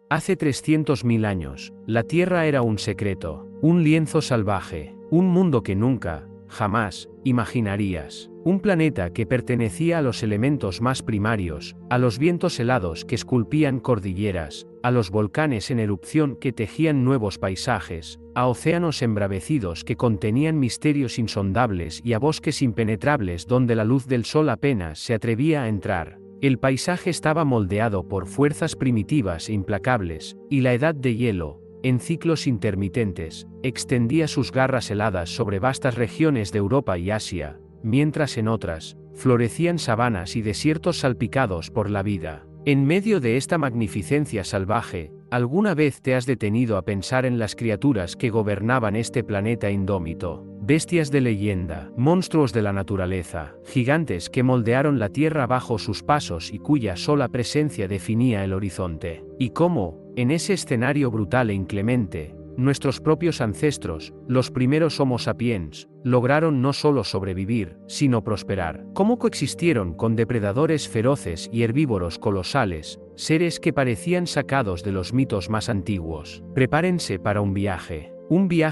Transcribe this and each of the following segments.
Hace 300.000 años, la Tierra era un secreto, un lienzo salvaje, un mundo que nunca, jamás, imaginarías. Un planeta que pertenecía a los elementos más primarios, a los vientos helados que esculpían cordilleras, a los volcanes en erupción que tejían nuevos paisajes, a océanos embravecidos que contenían misterios insondables y a bosques impenetrables donde la luz del sol apenas se atrevía a entrar. El paisaje estaba moldeado por fuerzas primitivas e implacables, y la edad de hielo, en ciclos intermitentes, extendía sus garras heladas sobre vastas regiones de Europa y Asia, mientras en otras, florecían sabanas y desiertos salpicados por la vida. En medio de esta magnificencia salvaje, ¿alguna vez te has detenido a pensar en las criaturas que gobernaban este planeta indómito? Bestias de leyenda, monstruos de la naturaleza, gigantes que moldearon la tierra bajo sus pasos y cuya sola presencia definía el horizonte. Y cómo, en ese escenario brutal e inclemente, nuestros propios ancestros, los primeros Homo sapiens, lograron no solo sobrevivir, sino prosperar. Cómo coexistieron con depredadores feroces y herbívoros colosales, seres que parecían sacados de los mitos más antiguos. Prepárense para un viaje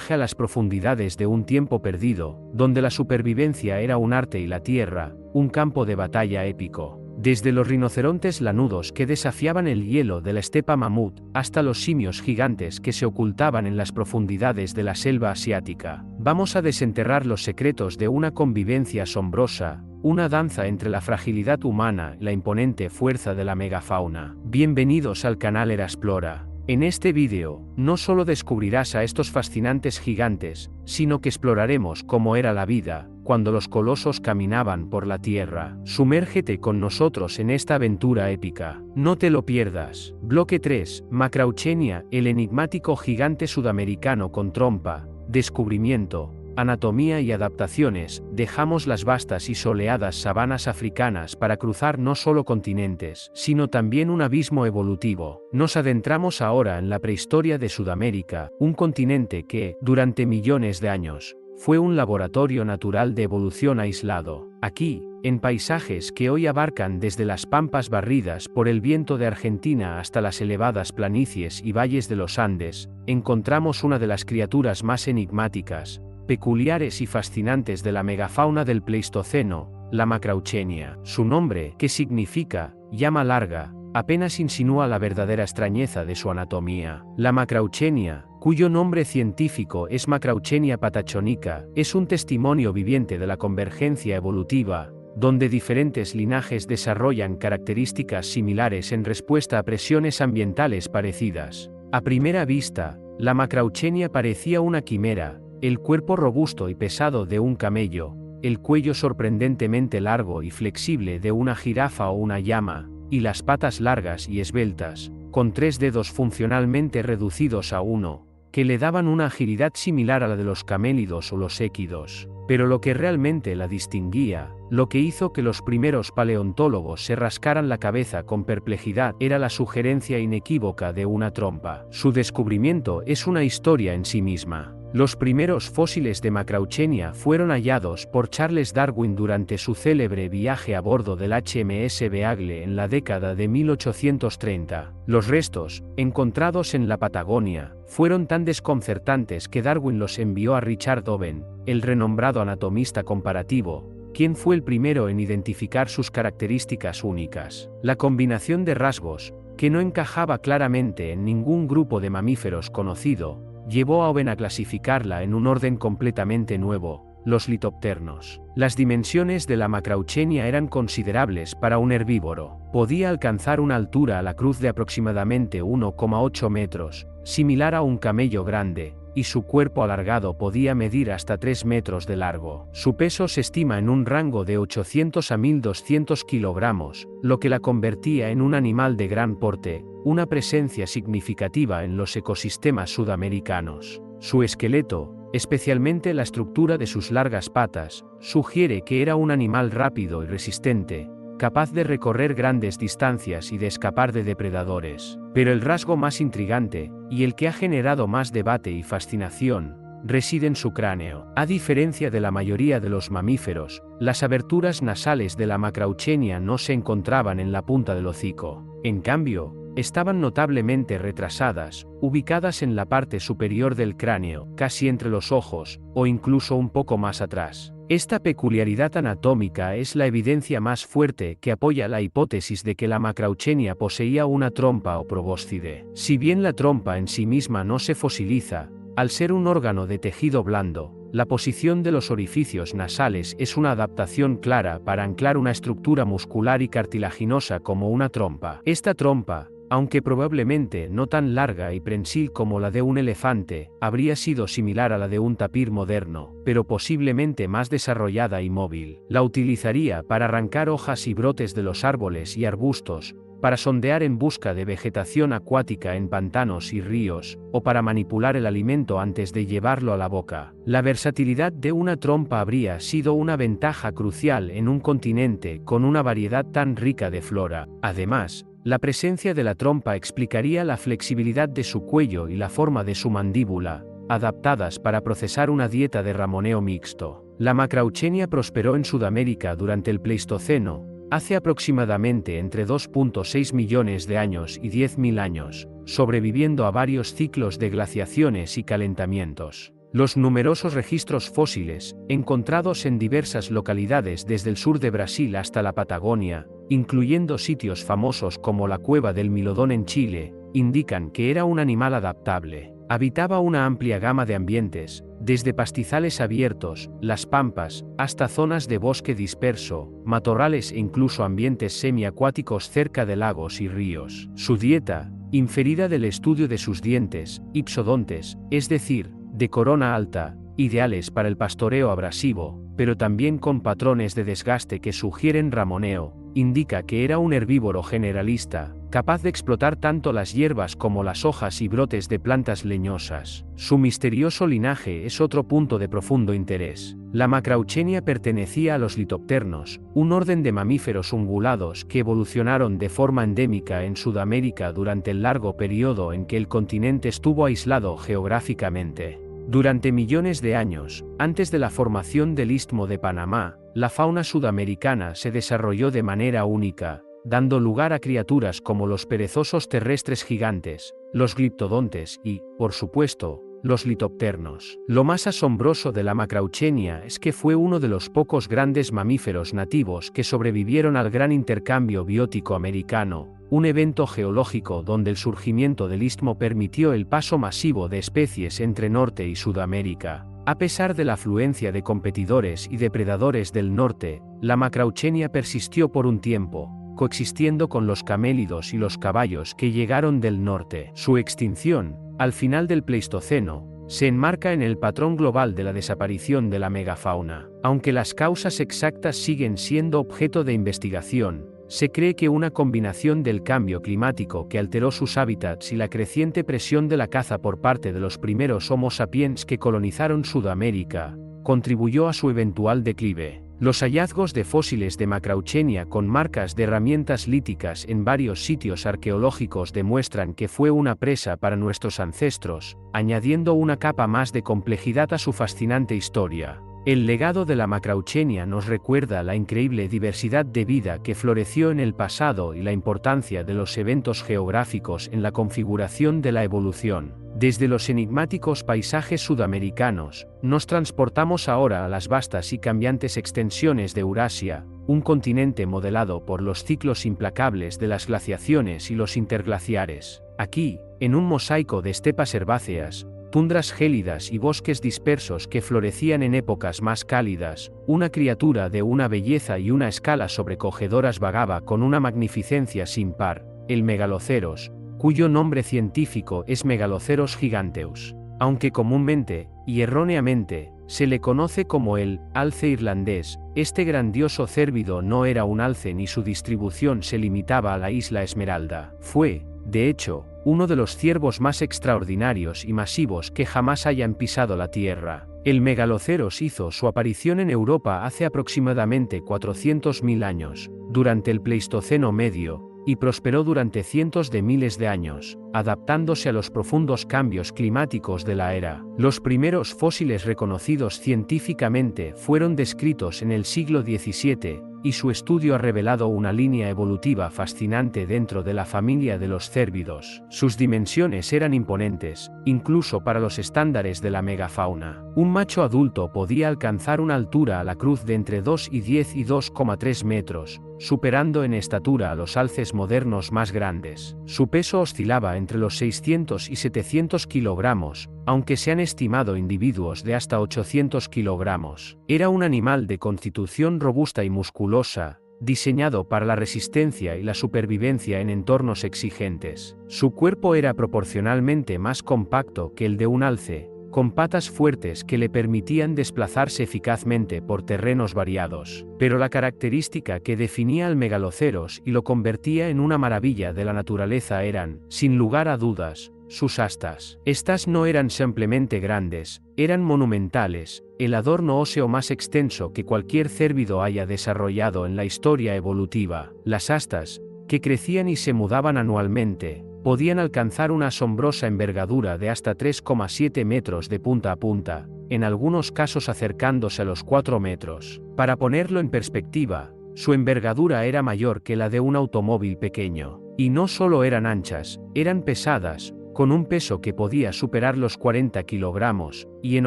a las profundidades de un tiempo perdido, donde la supervivencia era un arte y la tierra, un campo de batalla épico. Desde los rinocerontes lanudos que desafiaban el hielo de la estepa mamut, hasta los simios gigantes que se ocultaban en las profundidades de la selva asiática, vamos a desenterrar los secretos de una convivencia asombrosa, una danza entre la fragilidad humana y la imponente fuerza de la megafauna. Bienvenidos al canal Erasplora. En este vídeo, no solo descubrirás a estos fascinantes gigantes, sino que exploraremos cómo era la vida cuando los colosos caminaban por la tierra. Sumérgete con nosotros en esta aventura épica. No te lo pierdas. Bloque 3, Macrauchenia, el enigmático gigante sudamericano con trompa. Descubrimiento, anatomía y adaptaciones. Dejamos las vastas y soleadas sabanas africanas para cruzar no solo continentes, sino también un abismo evolutivo. Nos adentramos ahora en la prehistoria de Sudamérica, un continente que, durante millones de años, fue un laboratorio natural de evolución aislado. Aquí, en paisajes que hoy abarcan desde las pampas barridas por el viento de Argentina hasta las elevadas planicies y valles de los Andes, encontramos una de las criaturas más enigmáticas, peculiares y fascinantes de la megafauna del Pleistoceno, la Macrauchenia. Su nombre, que significa llama larga, apenas insinúa la verdadera extrañeza de su anatomía. La Macrauchenia, cuyo nombre científico es Macrauchenia patachonica, es un testimonio viviente de la convergencia evolutiva, donde diferentes linajes desarrollan características similares en respuesta a presiones ambientales parecidas. A primera vista, la Macrauchenia parecía una quimera, el cuerpo robusto y pesado de un camello, el cuello sorprendentemente largo y flexible de una jirafa o una llama, y las patas largas y esbeltas, con 3 dedos funcionalmente reducidos a 1, que le daban una agilidad similar a la de los camélidos o los équidos. Pero lo que realmente la distinguía, lo que hizo que los primeros paleontólogos se rascaran la cabeza con perplejidad, era la sugerencia inequívoca de una trompa. Su descubrimiento es una historia en sí misma. Los primeros fósiles de Macrauchenia fueron hallados por Charles Darwin durante su célebre viaje a bordo del HMS Beagle en la década de 1830. Los restos, encontrados en la Patagonia, fueron tan desconcertantes que Darwin los envió a Richard Owen, el renombrado anatomista comparativo, quien fue el primero en identificar sus características únicas. La combinación de rasgos, que no encajaba claramente en ningún grupo de mamíferos conocido, llevó a Owen a clasificarla en un orden completamente nuevo, los litopternos. Las dimensiones de la Macrauchenia eran considerables para un herbívoro. Podía alcanzar una altura a la cruz de aproximadamente 1,8 metros, similar a un camello grande, y su cuerpo alargado podía medir hasta 3 metros de largo. Su peso se estima en un rango de 800 a 1200 kilogramos, lo que la convertía en un animal de gran porte, una presencia significativa en los ecosistemas sudamericanos. Su esqueleto, especialmente la estructura de sus largas patas, sugiere que era un animal rápido y resistente, capaz de recorrer grandes distancias y de escapar de depredadores. Pero el rasgo más intrigante, y el que ha generado más debate y fascinación, reside en su cráneo. A diferencia de la mayoría de los mamíferos, las aberturas nasales de la Macrauchenia no se encontraban en la punta del hocico. En cambio, estaban notablemente retrasadas, ubicadas en la parte superior del cráneo, casi entre los ojos, o incluso un poco más atrás. Esta peculiaridad anatómica es la evidencia más fuerte que apoya la hipótesis de que la Macrauchenia poseía una trompa o probóscide. Si bien la trompa en sí misma no se fosiliza, al ser un órgano de tejido blando, la posición de los orificios nasales es una adaptación clara para anclar una estructura muscular y cartilaginosa como una trompa. Esta trompa, aunque probablemente no tan larga y prensil como la de un elefante, habría sido similar a la de un tapir moderno, pero posiblemente más desarrollada y móvil. La utilizaría para arrancar hojas y brotes de los árboles y arbustos, para sondear en busca de vegetación acuática en pantanos y ríos, o para manipular el alimento antes de llevarlo a la boca. La versatilidad de una trompa habría sido una ventaja crucial en un continente con una variedad tan rica de flora. Además, la presencia de la trompa explicaría la flexibilidad de su cuello y la forma de su mandíbula, adaptadas para procesar una dieta de ramoneo mixto. La Macrauchenia prosperó en Sudamérica durante el Pleistoceno, hace aproximadamente entre 2.6 millones de años y 10.000 años, sobreviviendo a varios ciclos de glaciaciones y calentamientos. Los numerosos registros fósiles, encontrados en diversas localidades desde el sur de Brasil hasta la Patagonia, incluyendo sitios famosos como la Cueva del Milodón en Chile, indican que era un animal adaptable. Habitaba una amplia gama de ambientes, desde pastizales abiertos, las pampas, hasta zonas de bosque disperso, matorrales e incluso ambientes semiacuáticos cerca de lagos y ríos. Su dieta, inferida del estudio de sus dientes, ipsodontes, es decir, de corona alta, ideales para el pastoreo abrasivo, pero también con patrones de desgaste que sugieren ramoneo, indica que era un herbívoro generalista, capaz de explotar tanto las hierbas como las hojas y brotes de plantas leñosas. Su misterioso linaje es otro punto de profundo interés. La Macrauchenia pertenecía a los litopternos, un orden de mamíferos ungulados que evolucionaron de forma endémica en Sudamérica durante el largo periodo en que el continente estuvo aislado geográficamente. Durante millones de años, antes de la formación del Istmo de Panamá, la fauna sudamericana se desarrolló de manera única, dando lugar a criaturas como los perezosos terrestres gigantes, los gliptodontes y, por supuesto, los litopternos. Lo más asombroso de la Macrauchenia es que fue uno de los pocos grandes mamíferos nativos que sobrevivieron al gran intercambio biótico americano, un evento geológico donde el surgimiento del istmo permitió el paso masivo de especies entre Norte y Sudamérica. A pesar de la afluencia de competidores y depredadores del norte, la Macrauchenia persistió por un tiempo, coexistiendo con los camélidos y los caballos que llegaron del norte. Su extinción, al final del Pleistoceno, se enmarca en el patrón global de la desaparición de la megafauna. Aunque las causas exactas siguen siendo objeto de investigación, se cree que una combinación del cambio climático que alteró sus hábitats y la creciente presión de la caza por parte de los primeros Homo sapiens que colonizaron Sudamérica, contribuyó a su eventual declive. Los hallazgos de fósiles de Macrauchenia con marcas de herramientas líticas en varios sitios arqueológicos demuestran que fue una presa para nuestros ancestros, añadiendo una capa más de complejidad a su fascinante historia. El legado de la Macrauchenia nos recuerda la increíble diversidad de vida que floreció en el pasado y la importancia de los eventos geográficos en la configuración de la evolución. Desde los enigmáticos paisajes sudamericanos, nos transportamos ahora a las vastas y cambiantes extensiones de Eurasia, un continente modelado por los ciclos implacables de las glaciaciones y los interglaciares. Aquí, en un mosaico de estepas herbáceas, tundras gélidas y bosques dispersos que florecían en épocas más cálidas, una criatura de una belleza y una escala sobrecogedoras vagaba con una magnificencia sin par, el megaloceros, cuyo nombre científico es Megaloceros giganteus. Aunque comúnmente, y erróneamente, se le conoce como el alce irlandés, este grandioso cérvido no era un alce ni su distribución se limitaba a la isla Esmeralda. Fue, de hecho, uno de los ciervos más extraordinarios y masivos que jamás hayan pisado la Tierra. El Megaloceros hizo su aparición en Europa hace aproximadamente 400.000 años, durante el Pleistoceno medio, y prosperó durante cientos de miles de años, adaptándose a los profundos cambios climáticos de la era. Los primeros fósiles reconocidos científicamente fueron descritos en el siglo XVII, y su estudio ha revelado una línea evolutiva fascinante dentro de la familia de los cérvidos. Sus dimensiones eran imponentes, incluso para los estándares de la megafauna. Un macho adulto podía alcanzar una altura a la cruz de entre 2,10 y 2,3 metros, superando en estatura a los alces modernos más grandes. Su peso oscilaba entre los 600 y 700 kilogramos, aunque se han estimado individuos de hasta 800 kilogramos. Era un animal de constitución robusta y musculosa, diseñado para la resistencia y la supervivencia en entornos exigentes. Su cuerpo era proporcionalmente más compacto que el de un alce, con patas fuertes que le permitían desplazarse eficazmente por terrenos variados. Pero la característica que definía al megaloceros y lo convertía en una maravilla de la naturaleza eran, sin lugar a dudas, sus astas. Estas no eran simplemente grandes, eran monumentales, el adorno óseo más extenso que cualquier cérvido haya desarrollado en la historia evolutiva. Las astas, que crecían y se mudaban anualmente, podían alcanzar una asombrosa envergadura de hasta 3,7 metros de punta a punta, en algunos casos acercándose a los 4 metros. Para ponerlo en perspectiva, su envergadura era mayor que la de un automóvil pequeño. Y no solo eran anchas, eran pesadas, con un peso que podía superar los 40 kilogramos, y en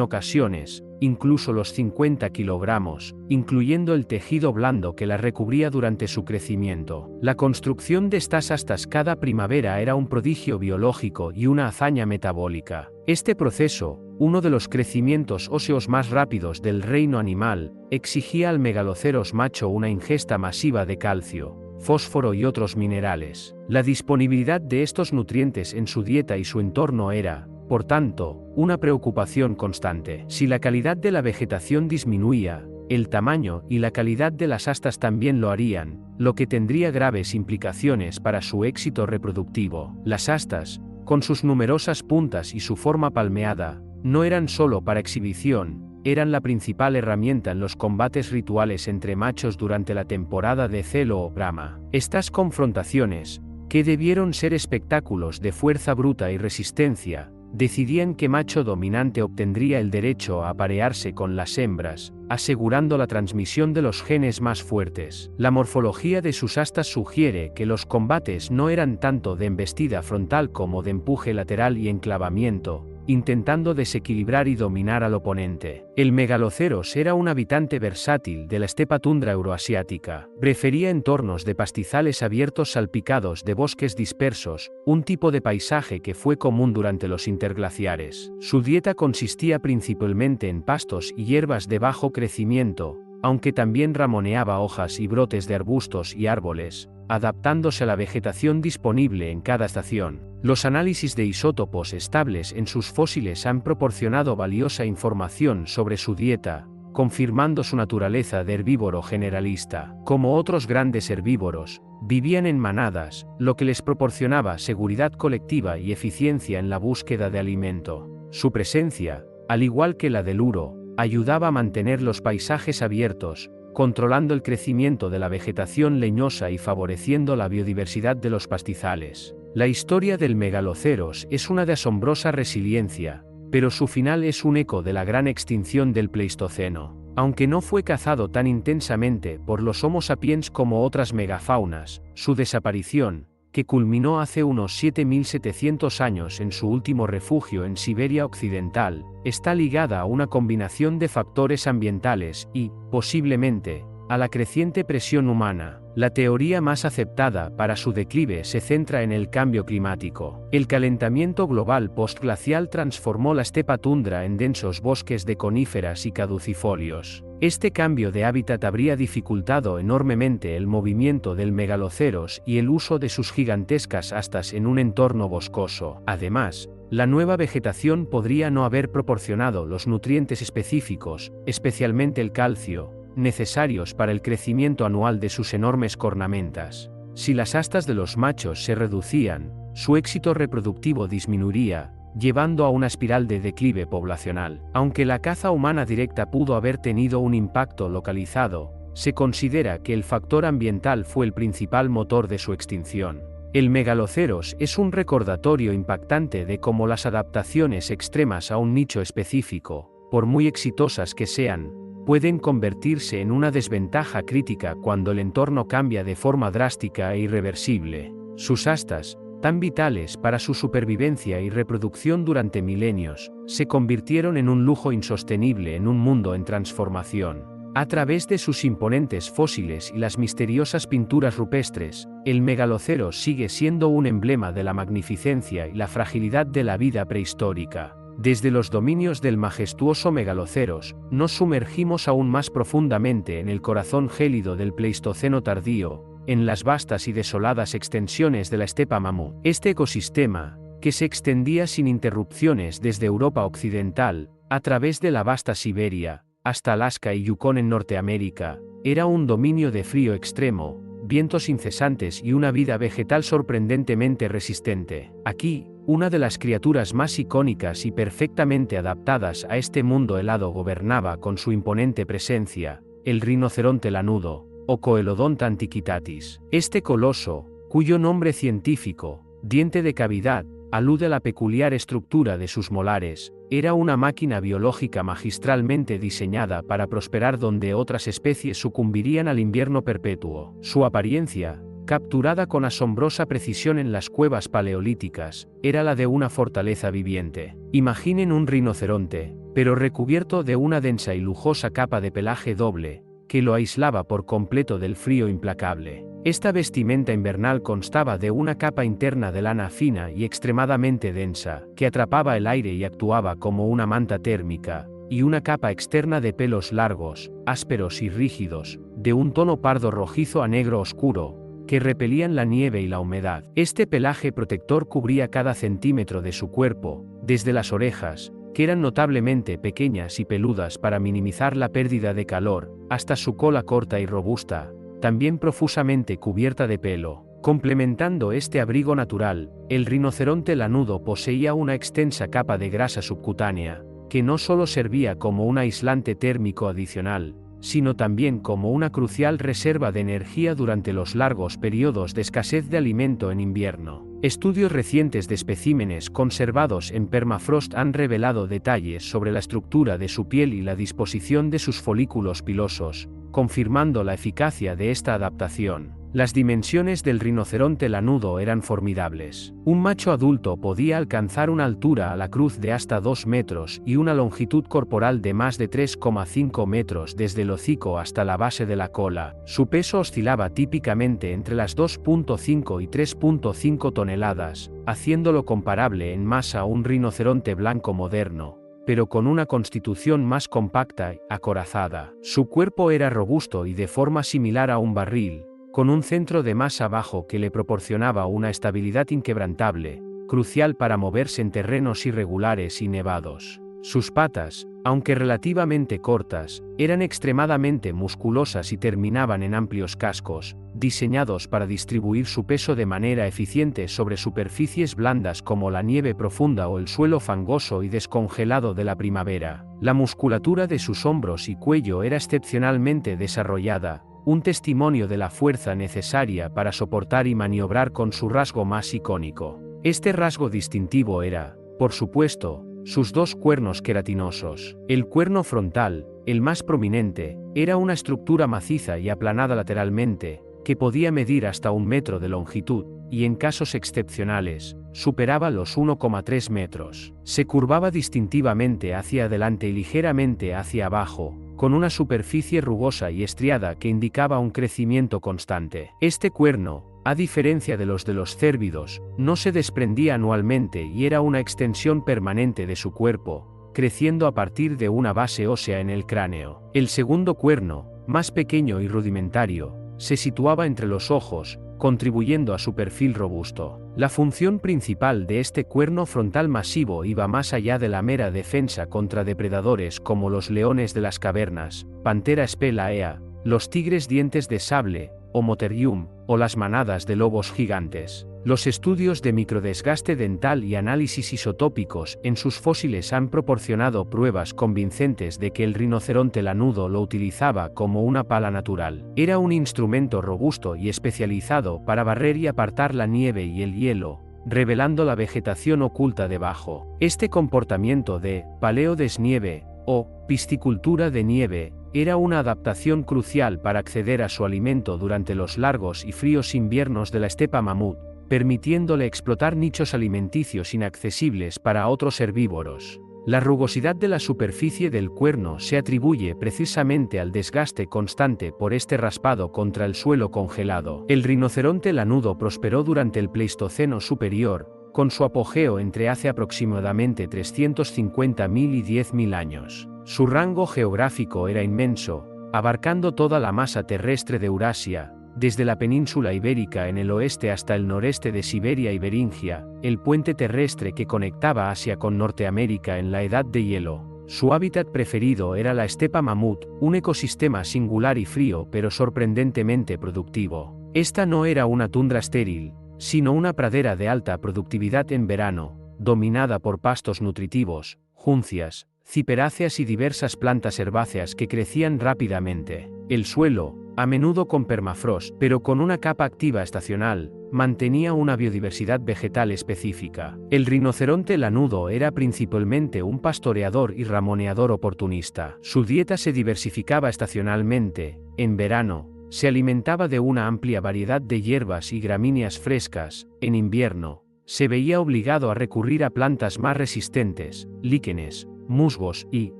ocasiones, incluso los 50 kilogramos, incluyendo el tejido blando que las recubría durante su crecimiento. La construcción de estas astas cada primavera era un prodigio biológico y una hazaña metabólica. Este proceso, uno de los crecimientos óseos más rápidos del reino animal, exigía al megaloceros macho una ingesta masiva de calcio, fósforo y otros minerales. La disponibilidad de estos nutrientes en su dieta y su entorno era, por tanto, una preocupación constante. Si la calidad de la vegetación disminuía, el tamaño y la calidad de las astas también lo harían, lo que tendría graves implicaciones para su éxito reproductivo. Las astas, con sus numerosas puntas y su forma palmeada, no eran solo para exhibición, eran la principal herramienta en los combates rituales entre machos durante la temporada de celo o brama. Estas confrontaciones, que debieron ser espectáculos de fuerza bruta y resistencia, decidían qué macho dominante obtendría el derecho a aparearse con las hembras, asegurando la transmisión de los genes más fuertes. La morfología de sus astas sugiere que los combates no eran tanto de embestida frontal como de empuje lateral y enclavamiento, intentando desequilibrar y dominar al oponente. El megaloceros era un habitante versátil de la estepa tundra euroasiática. Prefería entornos de pastizales abiertos salpicados de bosques dispersos, un tipo de paisaje que fue común durante los interglaciares. Su dieta consistía principalmente en pastos y hierbas de bajo crecimiento, aunque también ramoneaba hojas y brotes de arbustos y árboles, adaptándose a la vegetación disponible en cada estación. Los análisis de isótopos estables en sus fósiles han proporcionado valiosa información sobre su dieta, confirmando su naturaleza de herbívoro generalista. Como otros grandes herbívoros, vivían en manadas, lo que les proporcionaba seguridad colectiva y eficiencia en la búsqueda de alimento. Su presencia, al igual que la del uro, ayudaba a mantener los paisajes abiertos, controlando el crecimiento de la vegetación leñosa y favoreciendo la biodiversidad de los pastizales. La historia del megaloceros es una de asombrosa resiliencia, pero su final es un eco de la gran extinción del Pleistoceno. Aunque no fue cazado tan intensamente por los Homo sapiens como otras megafaunas, su desaparición, que culminó hace unos 7.700 años en su último refugio en Siberia Occidental, está ligada a una combinación de factores ambientales y, posiblemente, a la creciente presión humana. La teoría más aceptada para su declive se centra en el cambio climático. El calentamiento global postglacial transformó la estepa tundra en densos bosques de coníferas y caducifolios. Este cambio de hábitat habría dificultado enormemente el movimiento del megaloceros y el uso de sus gigantescas astas en un entorno boscoso. Además, la nueva vegetación podría no haber proporcionado los nutrientes específicos, especialmente el calcio, necesarios para el crecimiento anual de sus enormes cornamentas. Si las astas de los machos se reducían, su éxito reproductivo disminuiría, llevando a una espiral de declive poblacional. Aunque la caza humana directa pudo haber tenido un impacto localizado, se considera que el factor ambiental fue el principal motor de su extinción. El megaloceros es un recordatorio impactante de cómo las adaptaciones extremas a un nicho específico, por muy exitosas que sean, pueden convertirse en una desventaja crítica cuando el entorno cambia de forma drástica e irreversible. Sus astas, tan vitales para su supervivencia y reproducción durante milenios, se convirtieron en un lujo insostenible en un mundo en transformación. A través de sus imponentes fósiles y las misteriosas pinturas rupestres, el megaloceros sigue siendo un emblema de la magnificencia y la fragilidad de la vida prehistórica. Desde los dominios del majestuoso megaloceros, nos sumergimos aún más profundamente en el corazón gélido del Pleistoceno tardío, en las vastas y desoladas extensiones de la estepa mamut. Este ecosistema, que se extendía sin interrupciones desde Europa occidental, a través de la vasta Siberia, hasta Alaska y Yukón en Norteamérica, era un dominio de frío extremo, vientos incesantes y una vida vegetal sorprendentemente resistente. Aquí, una de las criaturas más icónicas y perfectamente adaptadas a este mundo helado gobernaba con su imponente presencia, el rinoceronte lanudo, o Coelodonta antiquitatis. Este coloso, cuyo nombre científico, diente de cavidad, alude a la peculiar estructura de sus molares, era una máquina biológica magistralmente diseñada para prosperar donde otras especies sucumbirían al invierno perpetuo. Su apariencia, capturada con asombrosa precisión en las cuevas paleolíticas, era la de una fortaleza viviente. Imaginen un rinoceronte, pero recubierto de una densa y lujosa capa de pelaje doble, que lo aislaba por completo del frío implacable. Esta vestimenta invernal constaba de una capa interna de lana fina y extremadamente densa, que atrapaba el aire y actuaba como una manta térmica, y una capa externa de pelos largos, ásperos y rígidos, de un tono pardo rojizo a negro oscuro, que repelían la nieve y la humedad. Este pelaje protector cubría cada centímetro de su cuerpo, desde las orejas, que eran notablemente pequeñas y peludas para minimizar la pérdida de calor, hasta su cola corta y robusta, también profusamente cubierta de pelo. Complementando este abrigo natural, el rinoceronte lanudo poseía una extensa capa de grasa subcutánea, que no solo servía como un aislante térmico adicional, sino también como una crucial reserva de energía durante los largos periodos de escasez de alimento en invierno. Estudios recientes de especímenes conservados en permafrost han revelado detalles sobre la estructura de su piel y la disposición de sus folículos pilosos, confirmando la eficacia de esta adaptación. Las dimensiones del rinoceronte lanudo eran formidables. Un macho adulto podía alcanzar una altura a la cruz de hasta 2 metros y una longitud corporal de más de 3,5 metros desde el hocico hasta la base de la cola. Su peso oscilaba típicamente entre las 2,5 y 3,5 toneladas, haciéndolo comparable en masa a un rinoceronte blanco moderno, pero con una constitución más compacta y acorazada. Su cuerpo era robusto y de forma similar a un barril, con un centro de masa bajo que le proporcionaba una estabilidad inquebrantable, crucial para moverse en terrenos irregulares y nevados. Sus patas, aunque relativamente cortas, eran extremadamente musculosas y terminaban en amplios cascos, diseñados para distribuir su peso de manera eficiente sobre superficies blandas como la nieve profunda o el suelo fangoso y descongelado de la primavera. La musculatura de sus hombros y cuello era excepcionalmente desarrollada, un testimonio de la fuerza necesaria para soportar y maniobrar con su rasgo más icónico. Este rasgo distintivo era, por supuesto, sus 2 cuernos queratinosos. El cuerno frontal, el más prominente, era una estructura maciza y aplanada lateralmente, que podía medir hasta 1 metro de longitud, y en casos excepcionales, superaba los 1,3 metros. Se curvaba distintivamente hacia adelante y ligeramente hacia abajo, con una superficie rugosa y estriada que indicaba un crecimiento constante. Este cuerno, a diferencia de los cérvidos, no se desprendía anualmente y era una extensión permanente de su cuerpo, creciendo a partir de una base ósea en el cráneo. El segundo cuerno, más pequeño y rudimentario, se situaba entre los ojos, contribuyendo a su perfil robusto. La función principal de este cuerno frontal masivo iba más allá de la mera defensa contra depredadores como los leones de las cavernas, Panthera spelaea, los tigres dientes de sable, Omotherium, o las manadas de lobos gigantes. Los estudios de microdesgaste dental y análisis isotópicos en sus fósiles han proporcionado pruebas convincentes de que el rinoceronte lanudo lo utilizaba como una pala natural. Era un instrumento robusto y especializado para barrer y apartar la nieve y el hielo, revelando la vegetación oculta debajo. Este comportamiento de paleodesnieve, o piscicultura de nieve, era una adaptación crucial para acceder a su alimento durante los largos y fríos inviernos de la estepa mamut, permitiéndole explotar nichos alimenticios inaccesibles para otros herbívoros. La rugosidad de la superficie del cuerno se atribuye precisamente al desgaste constante por este raspado contra el suelo congelado. El rinoceronte lanudo prosperó durante el Pleistoceno superior, con su apogeo entre hace aproximadamente 350.000 y 10.000 años. Su rango geográfico era inmenso, abarcando toda la masa terrestre de Eurasia, desde la península ibérica en el oeste hasta el noreste de Siberia y Beringia, el puente terrestre que conectaba Asia con Norteamérica en la Edad de Hielo. Su hábitat preferido era la estepa mamut, un ecosistema singular y frío pero sorprendentemente productivo. Esta no era una tundra estéril, sino una pradera de alta productividad en verano, dominada por pastos nutritivos, juncias, ciperáceas y diversas plantas herbáceas que crecían rápidamente. El suelo, a menudo con permafrost, pero con una capa activa estacional, mantenía una biodiversidad vegetal específica. El rinoceronte lanudo era principalmente un pastoreador y ramoneador oportunista. Su dieta se diversificaba estacionalmente. En verano, se alimentaba de una amplia variedad de hierbas y gramíneas frescas. En invierno, se veía obligado a recurrir a plantas más resistentes, líquenes, musgos y,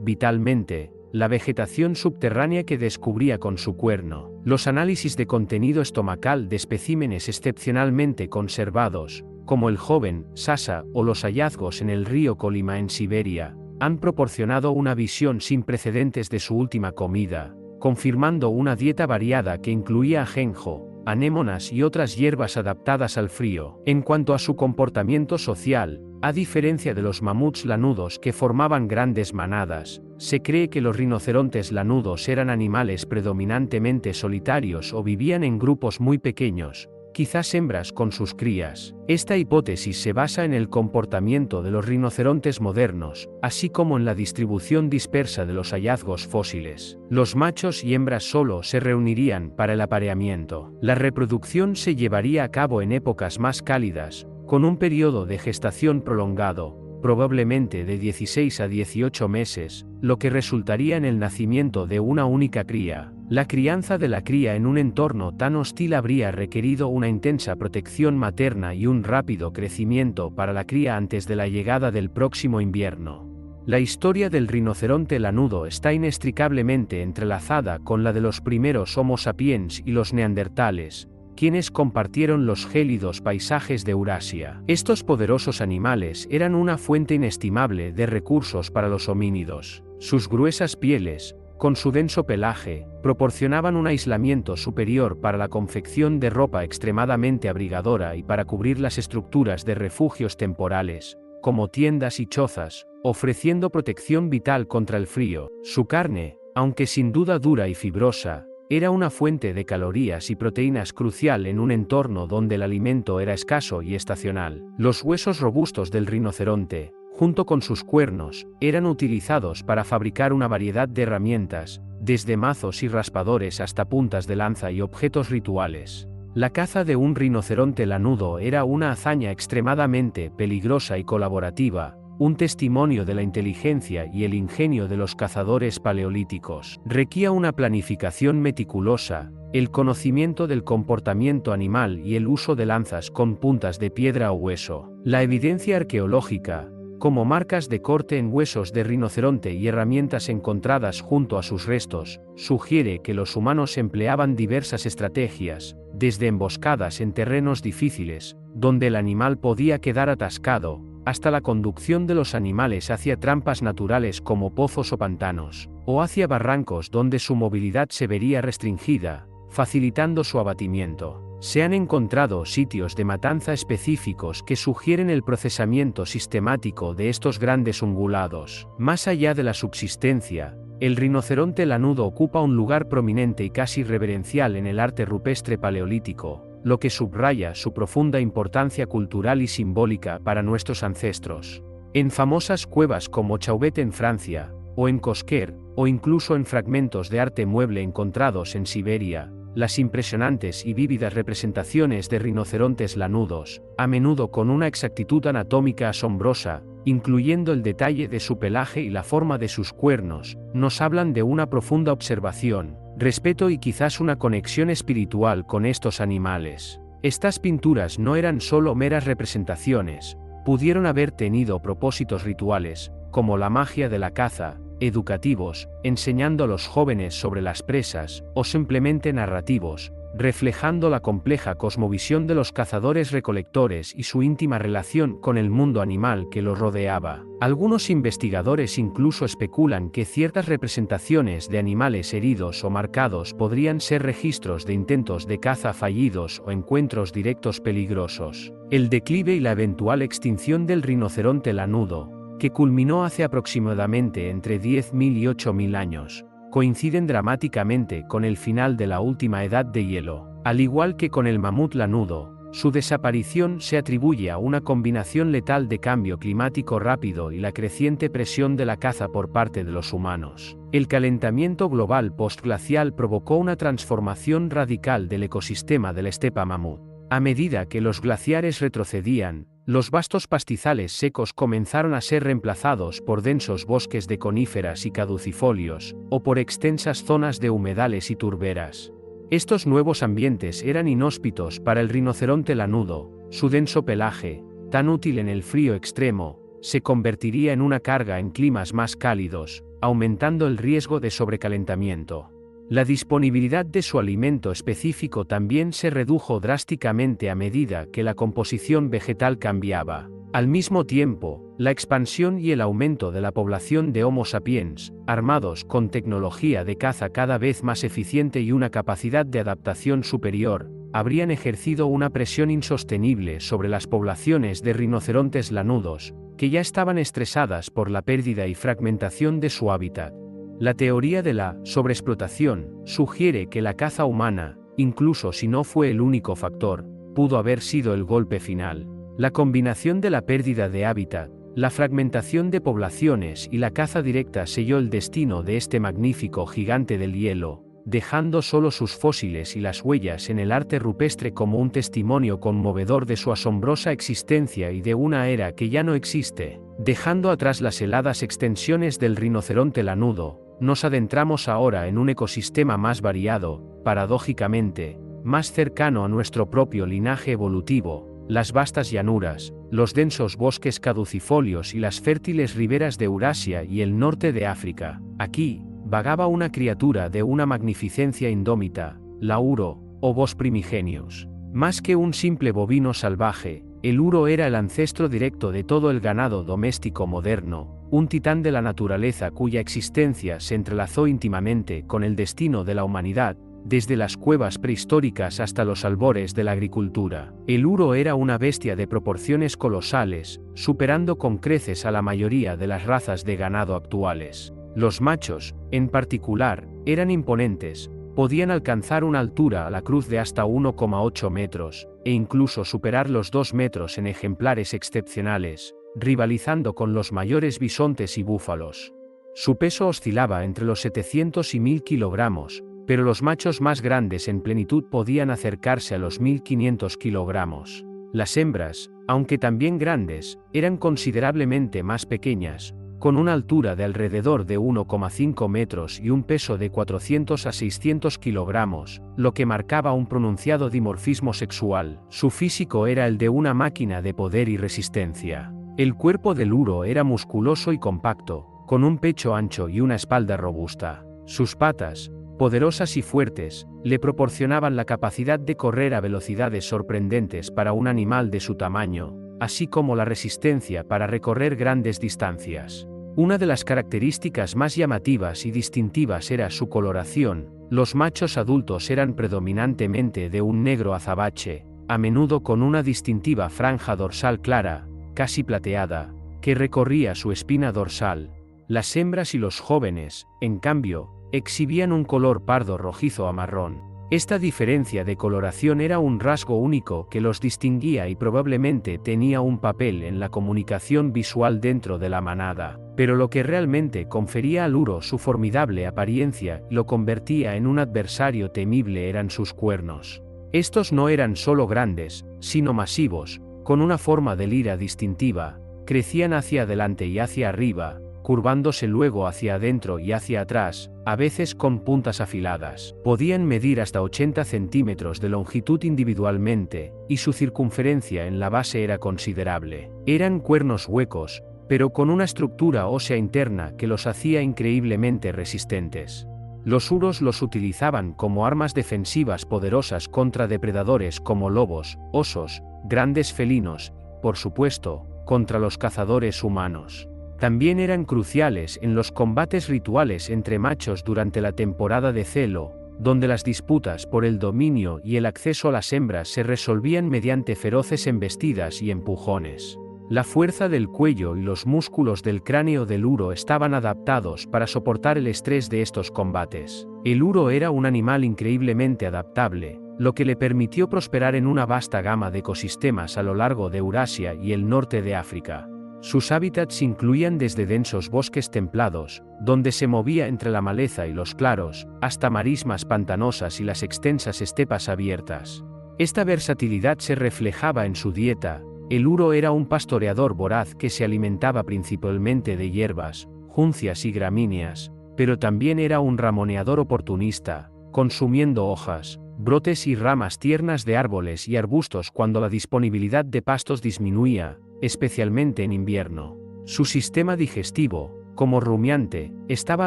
vitalmente, la vegetación subterránea que descubría con su cuerno. Los análisis de contenido estomacal de especímenes excepcionalmente conservados, como el joven Sasa o los hallazgos en el río Colima en Siberia, han proporcionado una visión sin precedentes de su última comida, confirmando una dieta variada que incluía ajenjo, anémonas y otras hierbas adaptadas al frío. En cuanto a su comportamiento social, a diferencia de los mamuts lanudos que formaban grandes manadas, se cree que los rinocerontes lanudos eran animales predominantemente solitarios o vivían en grupos muy pequeños, quizás hembras con sus crías. Esta hipótesis se basa en el comportamiento de los rinocerontes modernos, así como en la distribución dispersa de los hallazgos fósiles. Los machos y hembras solo se reunirían para el apareamiento. La reproducción se llevaría a cabo en épocas más cálidas, con un periodo de gestación prolongado, probablemente de 16 a 18 meses, lo que resultaría en el nacimiento de una única cría. La crianza de la cría en un entorno tan hostil habría requerido una intensa protección materna y un rápido crecimiento para la cría antes de la llegada del próximo invierno. La historia del rinoceronte lanudo está inextricablemente entrelazada con la de los primeros Homo sapiens y los neandertales, quienes compartieron los gélidos paisajes de Eurasia. Estos poderosos animales eran una fuente inestimable de recursos para los homínidos. Sus gruesas pieles, con su denso pelaje, proporcionaban un aislamiento superior para la confección de ropa extremadamente abrigadora y para cubrir las estructuras de refugios temporales, como tiendas y chozas, ofreciendo protección vital contra el frío. Su carne, aunque sin duda dura y fibrosa, era una fuente de calorías y proteínas crucial en un entorno donde el alimento era escaso y estacional. Los huesos robustos del rinoceronte, junto con sus cuernos, eran utilizados para fabricar una variedad de herramientas, desde mazos y raspadores hasta puntas de lanza y objetos rituales. La caza de un rinoceronte lanudo era una hazaña extremadamente peligrosa y colaborativa, un testimonio de la inteligencia y el ingenio de los cazadores paleolíticos. Requería una planificación meticulosa, el conocimiento del comportamiento animal y el uso de lanzas con puntas de piedra o hueso. La evidencia arqueológica, como marcas de corte en huesos de rinoceronte y herramientas encontradas junto a sus restos, sugiere que los humanos empleaban diversas estrategias, desde emboscadas en terrenos difíciles, donde el animal podía quedar atascado, hasta la conducción de los animales hacia trampas naturales como pozos o pantanos, o hacia barrancos donde su movilidad se vería restringida, facilitando su abatimiento. Se han encontrado sitios de matanza específicos que sugieren el procesamiento sistemático de estos grandes ungulados. Más allá de la subsistencia, el rinoceronte lanudo ocupa un lugar prominente y casi reverencial en el arte rupestre paleolítico, lo que subraya su profunda importancia cultural y simbólica para nuestros ancestros. En famosas cuevas como Chauvet en Francia, o en Cosquer, o incluso en fragmentos de arte mueble encontrados en Siberia, las impresionantes y vívidas representaciones de rinocerontes lanudos, a menudo con una exactitud anatómica asombrosa, incluyendo el detalle de su pelaje y la forma de sus cuernos, nos hablan de una profunda observación, respeto y quizás una conexión espiritual con estos animales. Estas pinturas no eran solo meras representaciones, pudieron haber tenido propósitos rituales, como la magia de la caza, educativos, enseñando a los jóvenes sobre las presas, o simplemente narrativos, reflejando la compleja cosmovisión de los cazadores-recolectores y su íntima relación con el mundo animal que los rodeaba. Algunos investigadores incluso especulan que ciertas representaciones de animales heridos o marcados podrían ser registros de intentos de caza fallidos o encuentros directos peligrosos. El declive y la eventual extinción del rinoceronte lanudo, que culminó hace aproximadamente entre 10.000 y 8.000 años, coinciden dramáticamente con el final de la última edad de hielo. Al igual que con el mamut lanudo, su desaparición se atribuye a una combinación letal de cambio climático rápido y la creciente presión de la caza por parte de los humanos. El calentamiento global postglacial provocó una transformación radical del ecosistema de la estepa mamut. A medida que los glaciares retrocedían, los vastos pastizales secos comenzaron a ser reemplazados por densos bosques de coníferas y caducifolios, o por extensas zonas de humedales y turberas. Estos nuevos ambientes eran inhóspitos para el rinoceronte lanudo. Su denso pelaje, tan útil en el frío extremo, se convertiría en una carga en climas más cálidos, aumentando el riesgo de sobrecalentamiento. La disponibilidad de su alimento específico también se redujo drásticamente a medida que la composición vegetal cambiaba. Al mismo tiempo, la expansión y el aumento de la población de Homo sapiens, armados con tecnología de caza cada vez más eficiente y una capacidad de adaptación superior, habrían ejercido una presión insostenible sobre las poblaciones de rinocerontes lanudos, que ya estaban estresadas por la pérdida y fragmentación de su hábitat. La teoría de la sobreexplotación sugiere que la caza humana, incluso si no fue el único factor, pudo haber sido el golpe final. La combinación de la pérdida de hábitat, la fragmentación de poblaciones y la caza directa selló el destino de este magnífico gigante del hielo, dejando solo sus fósiles y las huellas en el arte rupestre como un testimonio conmovedor de su asombrosa existencia y de una era que ya no existe. Dejando atrás las heladas extensiones del rinoceronte lanudo, nos adentramos ahora en un ecosistema más variado, paradójicamente, más cercano a nuestro propio linaje evolutivo, las vastas llanuras, los densos bosques caducifolios y las fértiles riberas de Eurasia y el norte de África. Aquí, vagaba una criatura de una magnificencia indómita, la uro, o Bos primigenius. Más que un simple bovino salvaje, el uro era el ancestro directo de todo el ganado doméstico moderno, un titán de la naturaleza cuya existencia se entrelazó íntimamente con el destino de la humanidad, desde las cuevas prehistóricas hasta los albores de la agricultura. El uro era una bestia de proporciones colosales, superando con creces a la mayoría de las razas de ganado actuales. Los machos, en particular, eran imponentes, podían alcanzar una altura a la cruz de hasta 1,8 metros, e incluso superar los 2 metros en ejemplares excepcionales, rivalizando con los mayores bisontes y búfalos. Su peso oscilaba entre los 700 y 1.000 kilogramos, pero los machos más grandes en plenitud podían acercarse a los 1.500 kilogramos. Las hembras, aunque también grandes, eran considerablemente más pequeñas, con una altura de alrededor de 1,5 metros y un peso de 400 a 600 kilogramos, lo que marcaba un pronunciado dimorfismo sexual. Su físico era el de una máquina de poder y resistencia. El cuerpo del uro era musculoso y compacto, con un pecho ancho y una espalda robusta. Sus patas, poderosas y fuertes, le proporcionaban la capacidad de correr a velocidades sorprendentes para un animal de su tamaño, así como la resistencia para recorrer grandes distancias. Una de las características más llamativas y distintivas era su coloración. Los machos adultos eran predominantemente de un negro azabache, a menudo con una distintiva franja dorsal clara, casi plateada, que recorría su espina dorsal. Las hembras y los jóvenes, en cambio, exhibían un color pardo rojizo a marrón. Esta diferencia de coloración era un rasgo único que los distinguía y probablemente tenía un papel en la comunicación visual dentro de la manada, pero lo que realmente confería al uro su formidable apariencia y lo convertía en un adversario temible eran sus cuernos. Estos no eran solo grandes, sino masivos, con una forma de lira distintiva, crecían hacia adelante y hacia arriba, curvándose luego hacia adentro y hacia atrás, a veces con puntas afiladas. Podían medir hasta 80 centímetros de longitud individualmente, y su circunferencia en la base era considerable. Eran cuernos huecos, pero con una estructura ósea interna que los hacía increíblemente resistentes. Los uros los utilizaban como armas defensivas poderosas contra depredadores como lobos, osos, grandes felinos, por supuesto, contra los cazadores humanos. También eran cruciales en los combates rituales entre machos durante la temporada de celo, donde las disputas por el dominio y el acceso a las hembras se resolvían mediante feroces embestidas y empujones. La fuerza del cuello y los músculos del cráneo del uro estaban adaptados para soportar el estrés de estos combates. El uro era un animal increíblemente adaptable, lo que le permitió prosperar en una vasta gama de ecosistemas a lo largo de Eurasia y el norte de África. Sus hábitats incluían desde densos bosques templados, donde se movía entre la maleza y los claros, hasta marismas pantanosas y las extensas estepas abiertas. Esta versatilidad se reflejaba en su dieta. El uro era un pastoreador voraz que se alimentaba principalmente de hierbas, juncias y gramíneas, pero también era un ramoneador oportunista, consumiendo hojas, brotes y ramas tiernas de árboles y arbustos cuando la disponibilidad de pastos disminuía, especialmente en invierno. Su sistema digestivo, como rumiante, estaba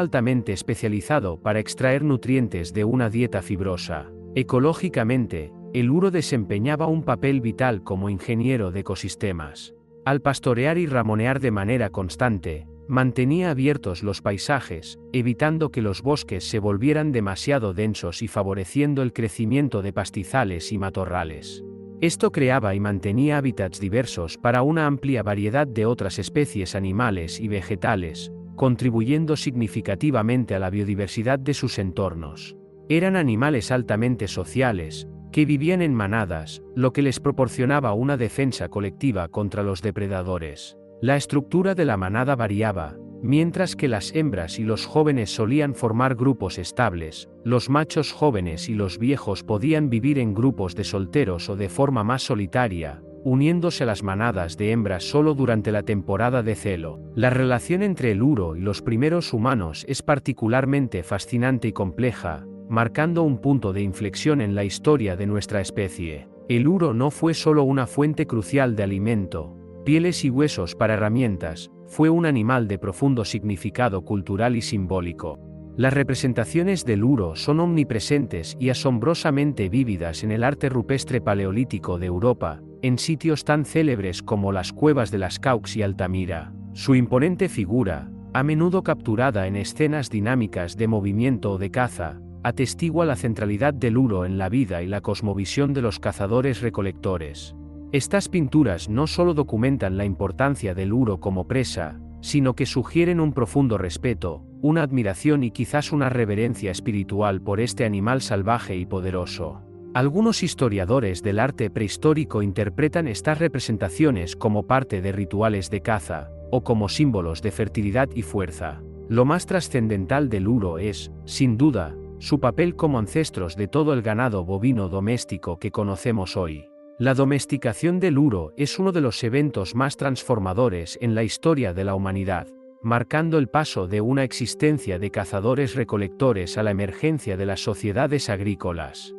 altamente especializado para extraer nutrientes de una dieta fibrosa. Ecológicamente, el uro desempeñaba un papel vital como ingeniero de ecosistemas. Al pastorear y ramonear de manera constante, mantenía abiertos los paisajes, evitando que los bosques se volvieran demasiado densos y favoreciendo el crecimiento de pastizales y matorrales. Esto creaba y mantenía hábitats diversos para una amplia variedad de otras especies animales y vegetales, contribuyendo significativamente a la biodiversidad de sus entornos. Eran animales altamente sociales, que vivían en manadas, lo que les proporcionaba una defensa colectiva contra los depredadores. La estructura de la manada variaba. Mientras que las hembras y los jóvenes solían formar grupos estables, los machos jóvenes y los viejos podían vivir en grupos de solteros o de forma más solitaria, uniéndose a las manadas de hembras solo durante la temporada de celo. La relación entre el uro y los primeros humanos es particularmente fascinante y compleja, marcando un punto de inflexión en la historia de nuestra especie. El uro no fue solo una fuente crucial de alimento, pieles y huesos para herramientas, fue un animal de profundo significado cultural y simbólico. Las representaciones del uro son omnipresentes y asombrosamente vívidas en el arte rupestre paleolítico de Europa, en sitios tan célebres como las cuevas de Lascaux y Altamira. Su imponente figura, a menudo capturada en escenas dinámicas de movimiento o de caza, atestigua la centralidad del uro en la vida y la cosmovisión de los cazadores-recolectores. Estas pinturas no solo documentan la importancia del uro como presa, sino que sugieren un profundo respeto, una admiración y quizás una reverencia espiritual por este animal salvaje y poderoso. Algunos historiadores del arte prehistórico interpretan estas representaciones como parte de rituales de caza, o como símbolos de fertilidad y fuerza. Lo más trascendental del uro es, sin duda, su papel como ancestros de todo el ganado bovino doméstico que conocemos hoy. La domesticación del uro es uno de los eventos más transformadores en la historia de la humanidad, marcando el paso de una existencia de cazadores-recolectores a la emergencia de las sociedades agrícolas.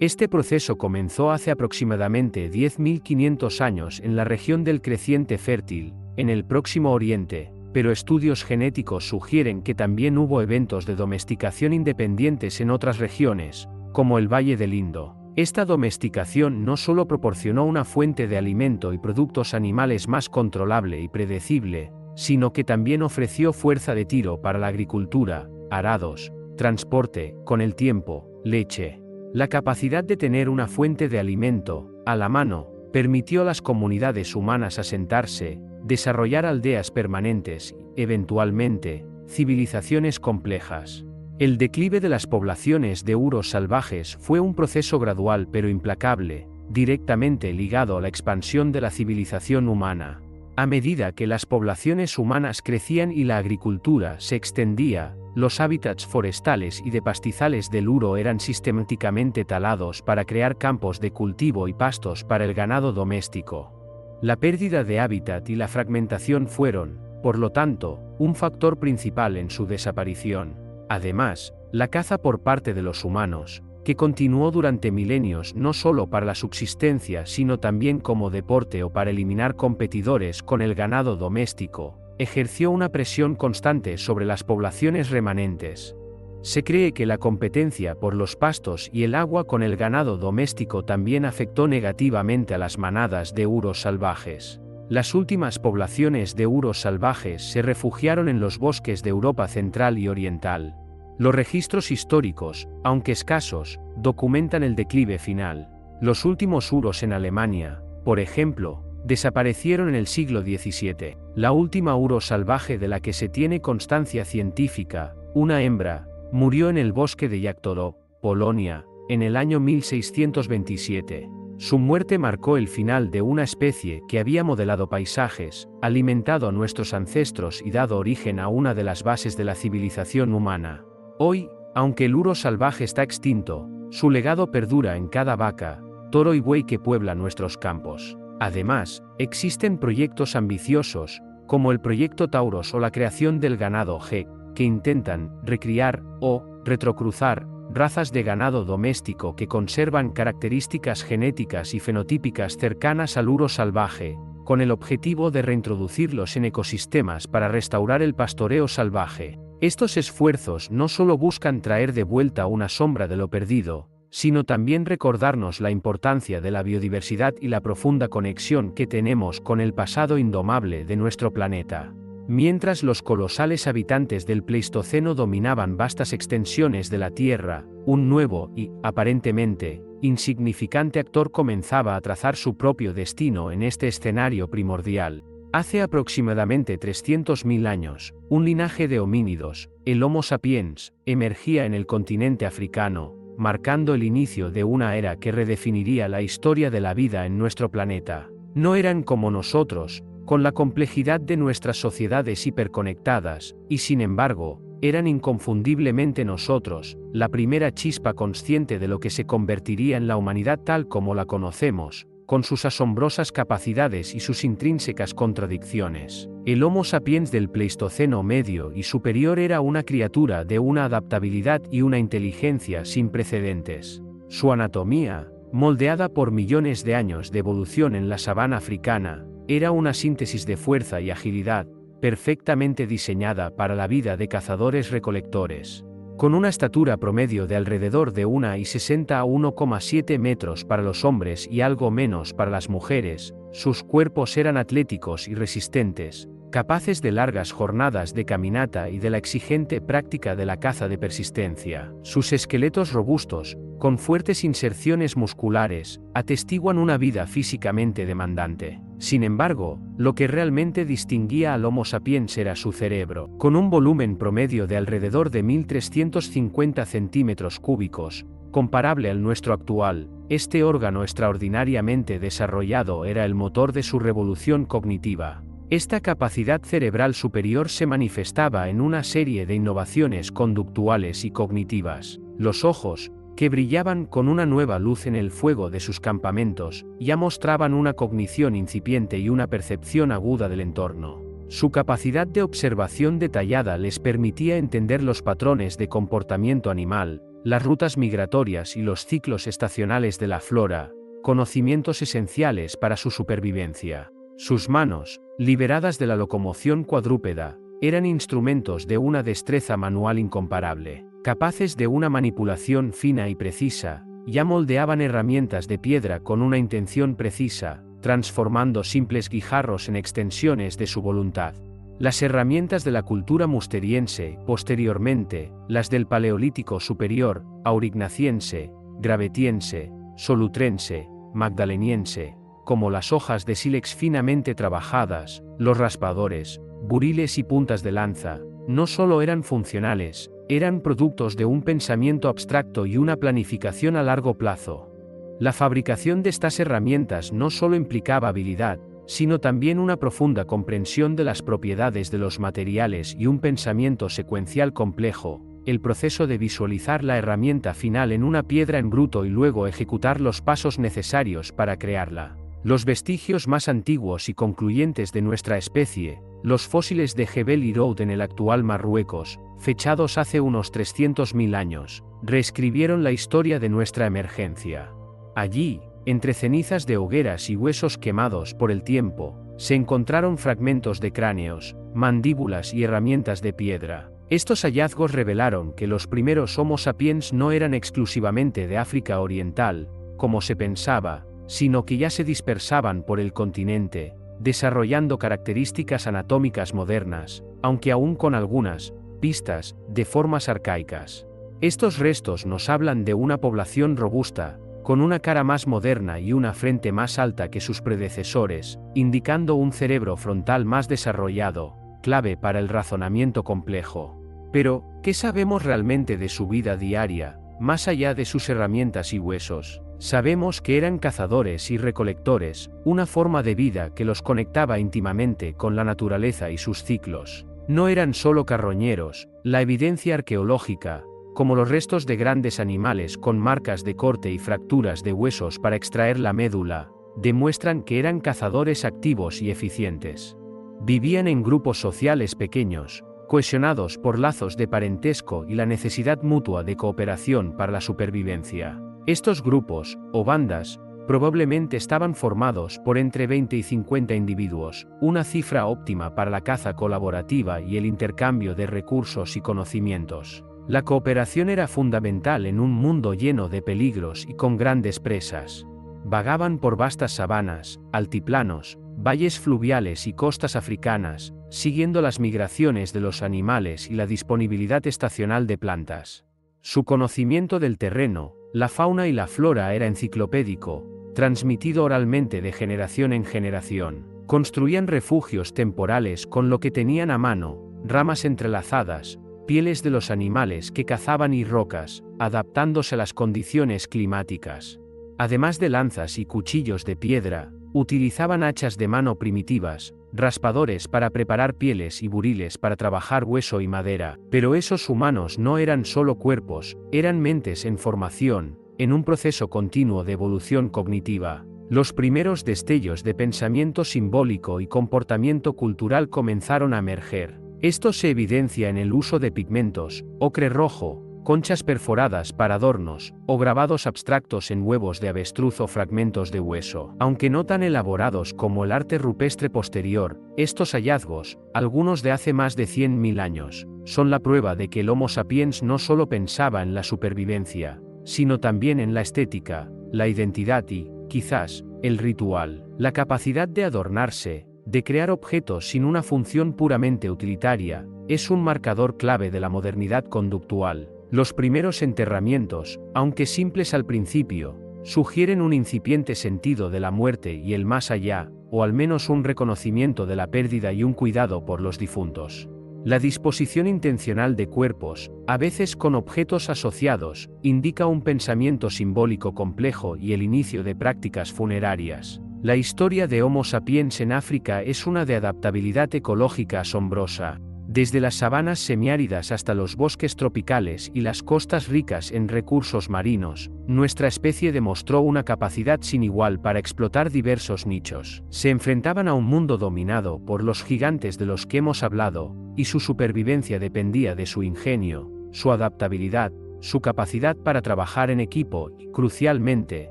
Este proceso comenzó hace aproximadamente 10.500 años en la región del Creciente Fértil, en el Próximo Oriente, pero estudios genéticos sugieren que también hubo eventos de domesticación independientes en otras regiones, como el Valle del Indo. Esta domesticación no solo proporcionó una fuente de alimento y productos animales más controlable y predecible, sino que también ofreció fuerza de tiro para la agricultura, arados, transporte, con el tiempo, leche. La capacidad de tener una fuente de alimento, a la mano, permitió a las comunidades humanas asentarse, desarrollar aldeas permanentes y, eventualmente, civilizaciones complejas. El declive de las poblaciones de uros salvajes fue un proceso gradual pero implacable, directamente ligado a la expansión de la civilización humana. A medida que las poblaciones humanas crecían y la agricultura se extendía, los hábitats forestales y de pastizales del uro eran sistemáticamente talados para crear campos de cultivo y pastos para el ganado doméstico. La pérdida de hábitat y la fragmentación fueron, por lo tanto, un factor principal en su desaparición. Además, la caza por parte de los humanos, que continuó durante milenios no solo para la subsistencia sino también como deporte o para eliminar competidores con el ganado doméstico, ejerció una presión constante sobre las poblaciones remanentes. Se cree que la competencia por los pastos y el agua con el ganado doméstico también afectó negativamente a las manadas de uros salvajes. Las últimas poblaciones de uros salvajes se refugiaron en los bosques de Europa central y oriental. Los registros históricos, aunque escasos, documentan el declive final. Los últimos uros en Alemania, por ejemplo, desaparecieron en el siglo XVII. La última uro salvaje de la que se tiene constancia científica, una hembra, murió en el bosque de Jaktoro, Polonia, en el año 1627. Su muerte marcó el final de una especie que había modelado paisajes, alimentado a nuestros ancestros y dado origen a una de las bases de la civilización humana. Hoy, aunque el uro salvaje está extinto, su legado perdura en cada vaca, toro y buey que puebla nuestros campos. Además, existen proyectos ambiciosos, como el Proyecto Tauros o la creación del ganado G, que intentan recriar o retrocruzar razas de ganado doméstico que conservan características genéticas y fenotípicas cercanas al uro salvaje, con el objetivo de reintroducirlos en ecosistemas para restaurar el pastoreo salvaje. Estos esfuerzos no solo buscan traer de vuelta una sombra de lo perdido, sino también recordarnos la importancia de la biodiversidad y la profunda conexión que tenemos con el pasado indomable de nuestro planeta. Mientras los colosales habitantes del Pleistoceno dominaban vastas extensiones de la Tierra, un nuevo y, aparentemente, insignificante actor comenzaba a trazar su propio destino en este escenario primordial. Hace aproximadamente 300.000 años, un linaje de homínidos, el Homo sapiens, emergía en el continente africano, marcando el inicio de una era que redefiniría la historia de la vida en nuestro planeta. No eran como nosotros, con la complejidad de nuestras sociedades hiperconectadas, y sin embargo, eran inconfundiblemente nosotros, la primera chispa consciente de lo que se convertiría en la humanidad tal como la conocemos, con sus asombrosas capacidades y sus intrínsecas contradicciones. El Homo sapiens del Pleistoceno medio y superior era una criatura de una adaptabilidad y una inteligencia sin precedentes. Su anatomía, moldeada por millones de años de evolución en la sabana africana, era una síntesis de fuerza y agilidad, perfectamente diseñada para la vida de cazadores-recolectores. Con una estatura promedio de alrededor de 1,60 a 1,7 metros para los hombres y algo menos para las mujeres, sus cuerpos eran atléticos y resistentes, capaces de largas jornadas de caminata y de la exigente práctica de la caza de persistencia. Sus esqueletos robustos, con fuertes inserciones musculares, atestiguan una vida físicamente demandante. Sin embargo, lo que realmente distinguía al Homo sapiens era su cerebro. Con un volumen promedio de alrededor de 1.350 centímetros cúbicos, comparable al nuestro actual, este órgano extraordinariamente desarrollado era el motor de su revolución cognitiva. Esta capacidad cerebral superior se manifestaba en una serie de innovaciones conductuales y cognitivas. Los ojos, que brillaban con una nueva luz en el fuego de sus campamentos, ya mostraban una cognición incipiente y una percepción aguda del entorno. Su capacidad de observación detallada les permitía entender los patrones de comportamiento animal, las rutas migratorias y los ciclos estacionales de la flora, conocimientos esenciales para su supervivencia. Sus manos, liberadas de la locomoción cuadrúpeda, eran instrumentos de una destreza manual incomparable. Capaces de una manipulación fina y precisa, ya moldeaban herramientas de piedra con una intención precisa, transformando simples guijarros en extensiones de su voluntad. Las herramientas de la cultura musteriense, posteriormente, las del Paleolítico superior, aurignaciense, gravetiense, solutrense, magdaleniense, como las hojas de sílex finamente trabajadas, los raspadores, buriles y puntas de lanza, no solo eran funcionales, eran productos de un pensamiento abstracto y una planificación a largo plazo. La fabricación de estas herramientas no solo implicaba habilidad, sino también una profunda comprensión de las propiedades de los materiales y un pensamiento secuencial complejo, el proceso de visualizar la herramienta final en una piedra en bruto y luego ejecutar los pasos necesarios para crearla. Los vestigios más antiguos y concluyentes de nuestra especie, los fósiles de Jebel Irhoud en el actual Marruecos, fechados hace unos 300.000 años, reescribieron la historia de nuestra emergencia. Allí, entre cenizas de hogueras y huesos quemados por el tiempo, se encontraron fragmentos de cráneos, mandíbulas y herramientas de piedra. Estos hallazgos revelaron que los primeros Homo sapiens no eran exclusivamente de África Oriental, como se pensaba, sino que ya se dispersaban por el continente, desarrollando características anatómicas modernas, aunque aún con algunas pistas de formas arcaicas. Estos restos nos hablan de una población robusta, con una cara más moderna y una frente más alta que sus predecesores, indicando un cerebro frontal más desarrollado, clave para el razonamiento complejo. Pero, ¿qué sabemos realmente de su vida diaria, más allá de sus herramientas y huesos? Sabemos que eran cazadores y recolectores, una forma de vida que los conectaba íntimamente con la naturaleza y sus ciclos. No eran solo carroñeros, la evidencia arqueológica, como los restos de grandes animales con marcas de corte y fracturas de huesos para extraer la médula, demuestran que eran cazadores activos y eficientes. Vivían en grupos sociales pequeños, cohesionados por lazos de parentesco y la necesidad mutua de cooperación para la supervivencia. Estos grupos, o bandas, probablemente estaban formados por entre 20 y 50 individuos, una cifra óptima para la caza colaborativa y el intercambio de recursos y conocimientos. La cooperación era fundamental en un mundo lleno de peligros y con grandes presas. Vagaban por vastas sabanas, altiplanos, valles fluviales y costas africanas, siguiendo las migraciones de los animales y la disponibilidad estacional de plantas. Su conocimiento del terreno, la fauna y la flora era enciclopédico, transmitido oralmente de generación en generación. Construían refugios temporales con lo que tenían a mano, ramas entrelazadas, pieles de los animales que cazaban y rocas, adaptándose a las condiciones climáticas. Además de lanzas y cuchillos de piedra, utilizaban hachas de mano primitivas, raspadores para preparar pieles y buriles para trabajar hueso y madera. Pero esos humanos no eran solo cuerpos, eran mentes en formación, en un proceso continuo de evolución cognitiva. Los primeros destellos de pensamiento simbólico y comportamiento cultural comenzaron a emerger. Esto se evidencia en el uso de pigmentos, ocre rojo, conchas perforadas para adornos, o grabados abstractos en huevos de avestruz o fragmentos de hueso. Aunque no tan elaborados como el arte rupestre posterior, estos hallazgos, algunos de hace más de 100.000 años, son la prueba de que el Homo sapiens no solo pensaba en la supervivencia, sino también en la estética, la identidad y, quizás, el ritual. La capacidad de adornarse, de crear objetos sin una función puramente utilitaria, es un marcador clave de la modernidad conductual. Los primeros enterramientos, aunque simples al principio, sugieren un incipiente sentido de la muerte y el más allá, o al menos un reconocimiento de la pérdida y un cuidado por los difuntos. La disposición intencional de cuerpos, a veces con objetos asociados, indica un pensamiento simbólico complejo y el inicio de prácticas funerarias. La historia de Homo sapiens en África es una de adaptabilidad ecológica asombrosa. Desde las sabanas semiáridas hasta los bosques tropicales y las costas ricas en recursos marinos, nuestra especie demostró una capacidad sin igual para explotar diversos nichos. Se enfrentaban a un mundo dominado por los gigantes de los que hemos hablado, y su supervivencia dependía de su ingenio, su adaptabilidad, su capacidad para trabajar en equipo y, crucialmente,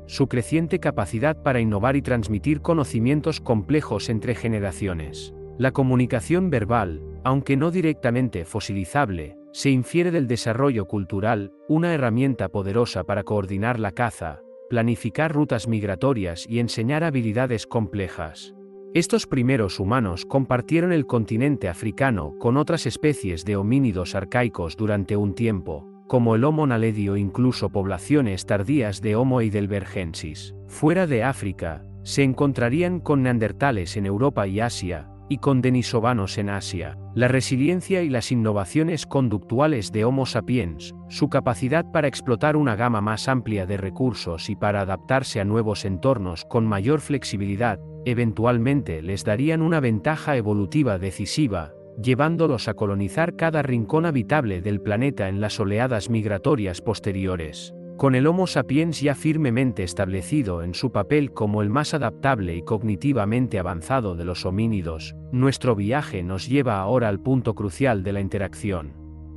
su creciente capacidad para innovar y transmitir conocimientos complejos entre generaciones. La comunicación verbal, aunque no directamente fosilizable, se infiere del desarrollo cultural, una herramienta poderosa para coordinar la caza, planificar rutas migratorias y enseñar habilidades complejas. Estos primeros humanos compartieron el continente africano con otras especies de homínidos arcaicos durante un tiempo, como el Homo naledi o incluso poblaciones tardías de Homo heidelbergensis. Fuera de África, se encontrarían con neandertales en Europa y Asia, y con denisovanos en Asia. La resiliencia y las innovaciones conductuales de Homo sapiens, su capacidad para explotar una gama más amplia de recursos y para adaptarse a nuevos entornos con mayor flexibilidad, eventualmente les darían una ventaja evolutiva decisiva, llevándolos a colonizar cada rincón habitable del planeta en las oleadas migratorias posteriores. Con el Homo sapiens ya firmemente establecido en su papel como el más adaptable y cognitivamente avanzado de los homínidos, nuestro viaje nos lleva ahora al punto crucial de la interacción.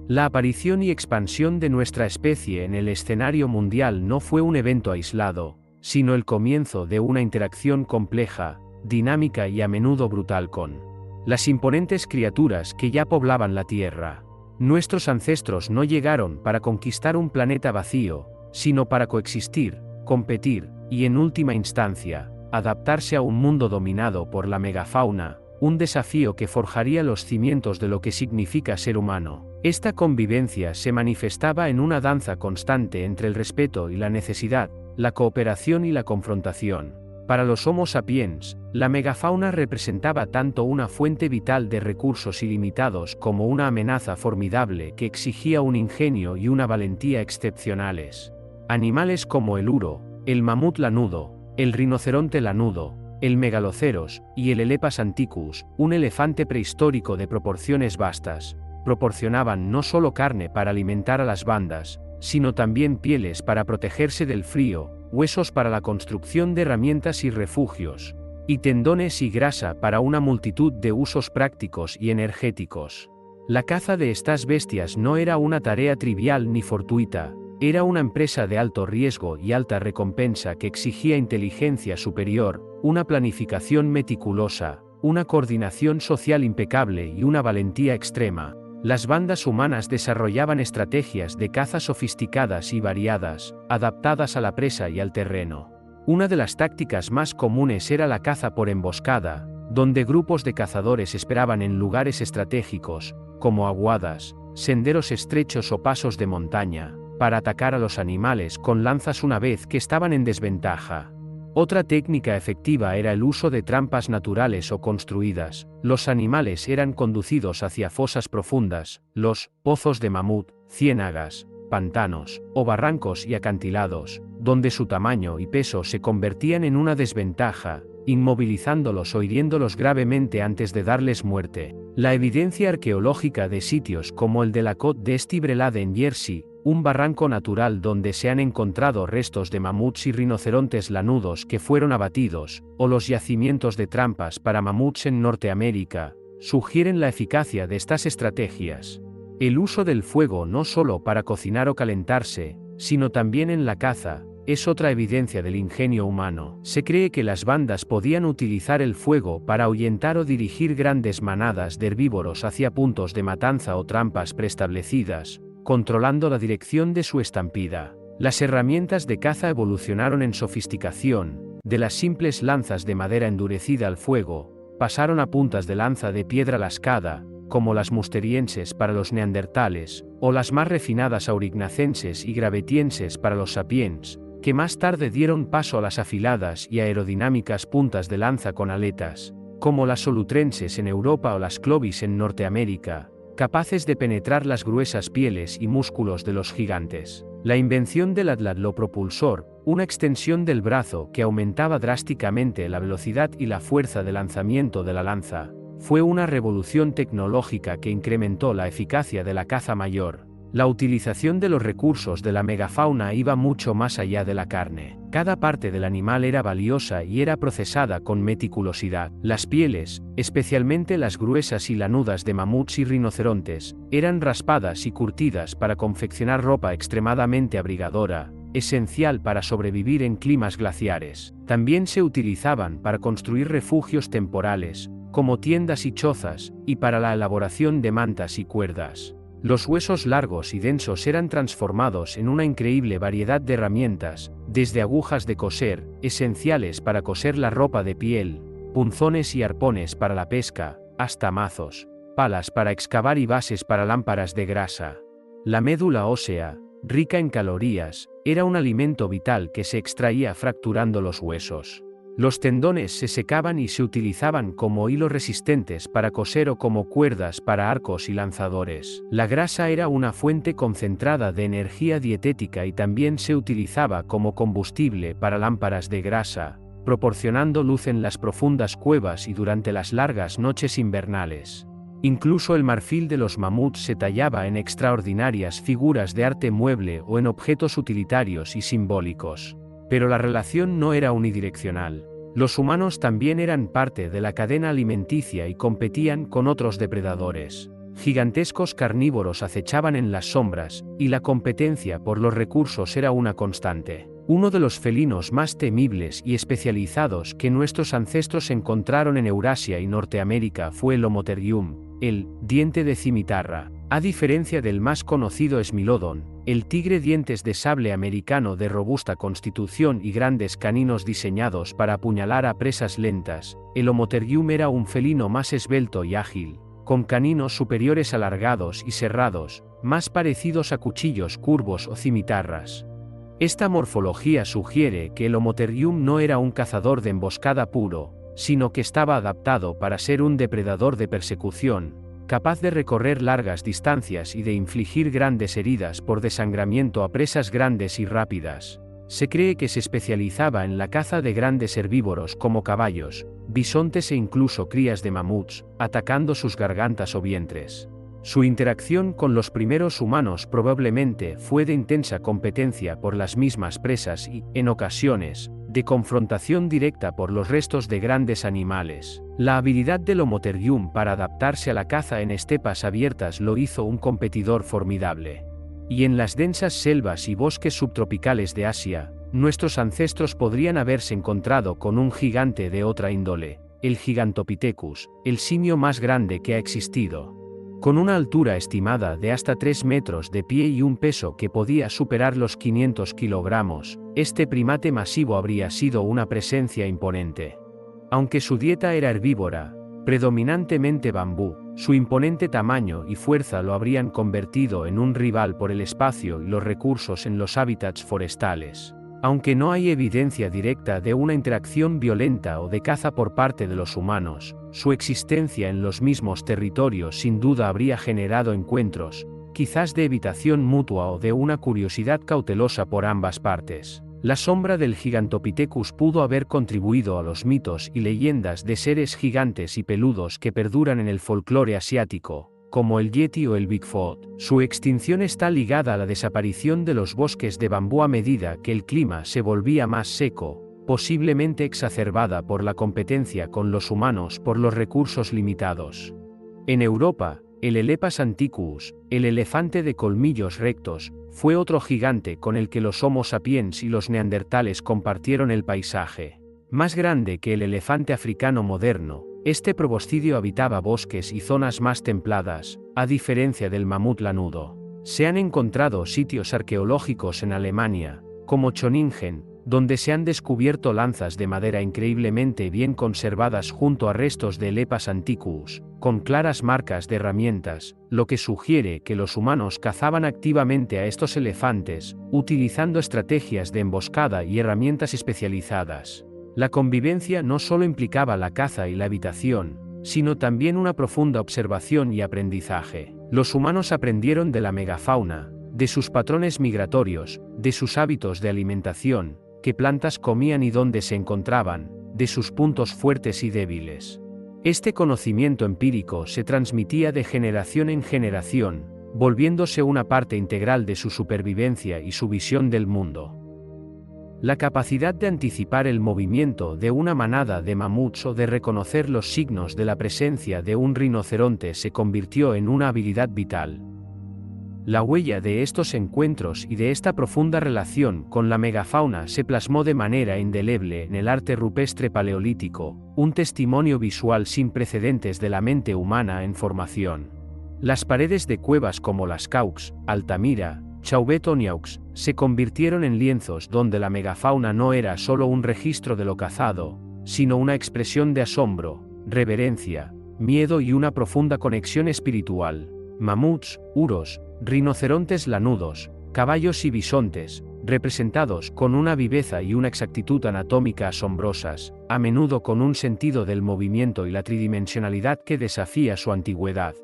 La aparición y expansión de nuestra especie en el escenario mundial no fue un evento aislado, sino el comienzo de una interacción compleja, dinámica y a menudo brutal con las imponentes criaturas que ya poblaban la Tierra. Nuestros ancestros no llegaron para conquistar un planeta vacío, sino para coexistir, competir, y en última instancia, adaptarse a un mundo dominado por la megafauna, un desafío que forjaría los cimientos de lo que significa ser humano. Esta convivencia se manifestaba en una danza constante entre el respeto y la necesidad, la cooperación y la confrontación. Para los Homo sapiens, la megafauna representaba tanto una fuente vital de recursos ilimitados como una amenaza formidable que exigía un ingenio y una valentía excepcionales. Animales como el uro, el mamut lanudo, el rinoceronte lanudo, el megaloceros y el Elepas antiquus, un elefante prehistórico de proporciones vastas, proporcionaban no solo carne para alimentar a las bandas, sino también pieles para protegerse del frío, huesos para la construcción de herramientas y refugios, y tendones y grasa para una multitud de usos prácticos y energéticos. La caza de estas bestias no era una tarea trivial ni fortuita, era una empresa de alto riesgo y alta recompensa que exigía inteligencia superior, una planificación meticulosa, una coordinación social impecable y una valentía extrema. Las bandas humanas desarrollaban estrategias de caza sofisticadas y variadas, adaptadas a la presa y al terreno. Una de las tácticas más comunes era la caza por emboscada, donde grupos de cazadores esperaban en lugares estratégicos, como aguadas, senderos estrechos o pasos de montaña, para atacar a los animales con lanzas una vez que estaban en desventaja. Otra técnica efectiva era el uso de trampas naturales o construidas. Los animales eran conducidos hacia fosas profundas, los pozos de mamut, ciénagas, pantanos, o barrancos y acantilados, donde su tamaño y peso se convertían en una desventaja, inmovilizándolos o hiriéndolos gravemente antes de darles muerte. La evidencia arqueológica de sitios como el de la Côte d'Estibrelade en Jersey, un barranco natural donde se han encontrado restos de mamuts y rinocerontes lanudos que fueron abatidos, o los yacimientos de trampas para mamuts en Norteamérica, sugieren la eficacia de estas estrategias. El uso del fuego no solo para cocinar o calentarse, sino también en la caza, es otra evidencia del ingenio humano. Se cree que las bandas podían utilizar el fuego para ahuyentar o dirigir grandes manadas de herbívoros hacia puntos de matanza o trampas preestablecidas, controlando la dirección de su estampida. Las herramientas de caza evolucionaron en sofisticación, de las simples lanzas de madera endurecida al fuego, pasaron a puntas de lanza de piedra lascada, como las musterienses para los neandertales, o las más refinadas aurignacenses y gravetienses para los sapiens, que más tarde dieron paso a las afiladas y aerodinámicas puntas de lanza con aletas, como las solutrenses en Europa o las clovis en Norteamérica, capaces de penetrar las gruesas pieles y músculos de los gigantes. La invención del atlatlo-propulsor, una extensión del brazo que aumentaba drásticamente la velocidad y la fuerza de lanzamiento de la lanza, fue una revolución tecnológica que incrementó la eficacia de la caza mayor. La utilización de los recursos de la megafauna iba mucho más allá de la carne. Cada parte del animal era valiosa y era procesada con meticulosidad. Las pieles, especialmente las gruesas y lanudas de mamuts y rinocerontes, eran raspadas y curtidas para confeccionar ropa extremadamente abrigadora, esencial para sobrevivir en climas glaciares. También se utilizaban para construir refugios temporales, como tiendas y chozas, y para la elaboración de mantas y cuerdas. Los huesos largos y densos eran transformados en una increíble variedad de herramientas, desde agujas de coser, esenciales para coser la ropa de piel, punzones y arpones para la pesca, hasta mazos, palas para excavar y bases para lámparas de grasa. La médula ósea, rica en calorías, era un alimento vital que se extraía fracturando los huesos. Los tendones se secaban y se utilizaban como hilos resistentes para coser o como cuerdas para arcos y lanzadores. La grasa era una fuente concentrada de energía dietética y también se utilizaba como combustible para lámparas de grasa, proporcionando luz en las profundas cuevas y durante las largas noches invernales. Incluso el marfil de los mamuts se tallaba en extraordinarias figuras de arte mueble o en objetos utilitarios y simbólicos. Pero la relación no era unidireccional. Los humanos también eran parte de la cadena alimenticia y competían con otros depredadores. Gigantescos carnívoros acechaban en las sombras, y la competencia por los recursos era una constante. Uno de los felinos más temibles y especializados que nuestros ancestros encontraron en Eurasia y Norteamérica fue el Homotherium, el diente de cimitarra. A diferencia del más conocido Smilodon, el tigre dientes de sable americano de robusta constitución y grandes caninos diseñados para apuñalar a presas lentas, el Homotherium era un felino más esbelto y ágil, con caninos superiores alargados y serrados, más parecidos a cuchillos curvos o cimitarras. Esta morfología sugiere que el Homotherium no era un cazador de emboscada puro, sino que estaba adaptado para ser un depredador de persecución, capaz de recorrer largas distancias y de infligir grandes heridas por desangramiento a presas grandes y rápidas. Se cree que se especializaba en la caza de grandes herbívoros como caballos, bisontes e incluso crías de mamuts, atacando sus gargantas o vientres. Su interacción con los primeros humanos probablemente fue de intensa competencia por las mismas presas y, en ocasiones, de confrontación directa por los restos de grandes animales. La habilidad del Homotherium para adaptarse a la caza en estepas abiertas lo hizo un competidor formidable. Y en las densas selvas y bosques subtropicales de Asia, nuestros ancestros podrían haberse encontrado con un gigante de otra índole, el Gigantopithecus, el simio más grande que ha existido. Con una altura estimada de hasta 3 metros de pie y un peso que podía superar los 500 kilogramos, este primate masivo habría sido una presencia imponente. Aunque su dieta era herbívora, predominantemente bambú, su imponente tamaño y fuerza lo habrían convertido en un rival por el espacio y los recursos en los hábitats forestales. Aunque no hay evidencia directa de una interacción violenta o de caza por parte de los humanos, su existencia en los mismos territorios sin duda habría generado encuentros, quizás de evitación mutua o de una curiosidad cautelosa por ambas partes. La sombra del Gigantopithecus pudo haber contribuido a los mitos y leyendas de seres gigantes y peludos que perduran en el folclore asiático, como el Yeti o el Bigfoot. Su extinción está ligada a la desaparición de los bosques de bambú a medida que el clima se volvía más seco, posiblemente exacerbada por la competencia con los humanos por los recursos limitados. En Europa, el Elephas antiquus, el elefante de colmillos rectos, fue otro gigante con el que los Homo sapiens y los neandertales compartieron el paisaje. Más grande que el elefante africano moderno, este proboscidio habitaba bosques y zonas más templadas, a diferencia del mamut lanudo. Se han encontrado sitios arqueológicos en Alemania, como Schöningen, donde se han descubierto lanzas de madera increíblemente bien conservadas junto a restos de Elephas antiquus, con claras marcas de herramientas, lo que sugiere que los humanos cazaban activamente a estos elefantes, utilizando estrategias de emboscada y herramientas especializadas. La convivencia no solo implicaba la caza y la habitación, sino también una profunda observación y aprendizaje. Los humanos aprendieron de la megafauna, de sus patrones migratorios, de sus hábitos de alimentación, qué plantas comían y dónde se encontraban, de sus puntos fuertes y débiles. Este conocimiento empírico se transmitía de generación en generación, volviéndose una parte integral de su supervivencia y su visión del mundo. La capacidad de anticipar el movimiento de una manada de mamuts o de reconocer los signos de la presencia de un rinoceronte se convirtió en una habilidad vital. La huella de estos encuentros y de esta profunda relación con la megafauna se plasmó de manera indeleble en el arte rupestre paleolítico, un testimonio visual sin precedentes de la mente humana en formación. Las paredes de cuevas como Lascaux, Altamira, Chauvet-Oniaux, se convirtieron en lienzos donde la megafauna no era solo un registro de lo cazado, sino una expresión de asombro, reverencia, miedo y una profunda conexión espiritual. Mamuts, uros, rinocerontes lanudos, caballos y bisontes, representados con una viveza y una exactitud anatómica asombrosas, a menudo con un sentido del movimiento y la tridimensionalidad que desafía su antigüedad.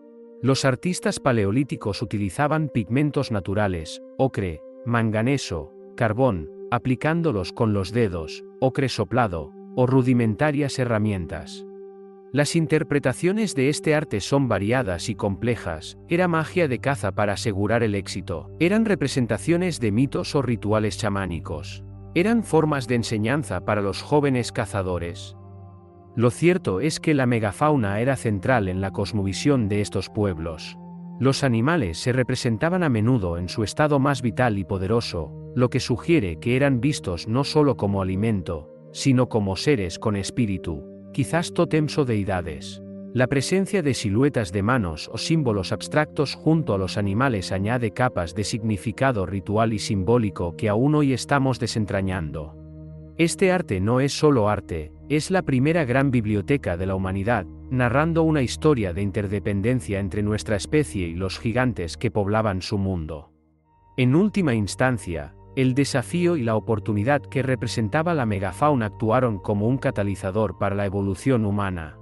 Los artistas paleolíticos utilizaban pigmentos naturales, ocre, manganeso, carbón, aplicándolos con los dedos, ocre soplado, o rudimentarias herramientas. Las interpretaciones de este arte son variadas y complejas. Era magia de caza para asegurar el éxito. Eran representaciones de mitos o rituales chamánicos. Eran formas de enseñanza para los jóvenes cazadores. Lo cierto es que la megafauna era central en la cosmovisión de estos pueblos. Los animales se representaban a menudo en su estado más vital y poderoso, lo que sugiere que eran vistos no solo como alimento, sino como seres con espíritu, quizás tótems o deidades. La presencia de siluetas de manos o símbolos abstractos junto a los animales añade capas de significado ritual y simbólico que aún hoy estamos desentrañando. Este arte no es solo arte, es la primera gran biblioteca de la humanidad, narrando una historia de interdependencia entre nuestra especie y los gigantes que poblaban su mundo. En última instancia, el desafío y la oportunidad que representaba la megafauna actuaron como un catalizador para la evolución humana.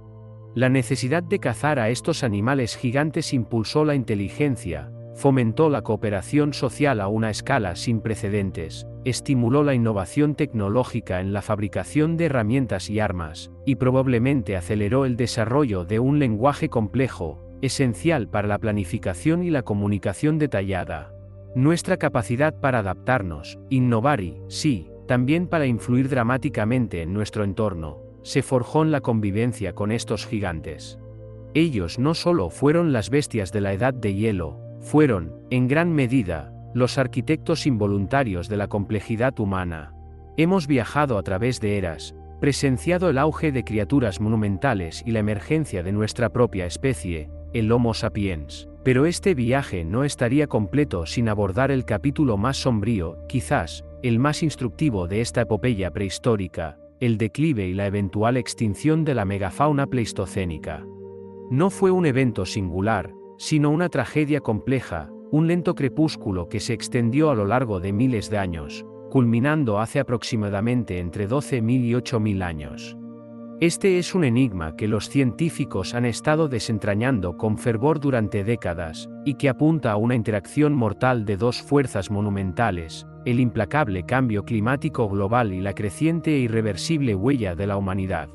La necesidad de cazar a estos animales gigantes impulsó la inteligencia, fomentó la cooperación social a una escala sin precedentes, estimuló la innovación tecnológica en la fabricación de herramientas y armas, y probablemente aceleró el desarrollo de un lenguaje complejo, esencial para la planificación y la comunicación detallada. Nuestra capacidad para adaptarnos, innovar y, sí, también para influir dramáticamente en nuestro entorno, se forjó en la convivencia con estos gigantes. Ellos no solo fueron las bestias de la Edad de Hielo, fueron, en gran medida, los arquitectos involuntarios de la complejidad humana. Hemos viajado a través de eras, presenciado el auge de criaturas monumentales y la emergencia de nuestra propia especie, el Homo sapiens. Pero este viaje no estaría completo sin abordar el capítulo más sombrío, quizás, el más instructivo de esta epopeya prehistórica, el declive y la eventual extinción de la megafauna pleistocénica. No fue un evento singular, sino una tragedia compleja, un lento crepúsculo que se extendió a lo largo de miles de años, culminando hace aproximadamente entre 12.000 y 8.000 años. Este es un enigma que los científicos han estado desentrañando con fervor durante décadas, y que apunta a una interacción mortal de dos fuerzas monumentales, el implacable cambio climático global y la creciente e irreversible huella de la humanidad.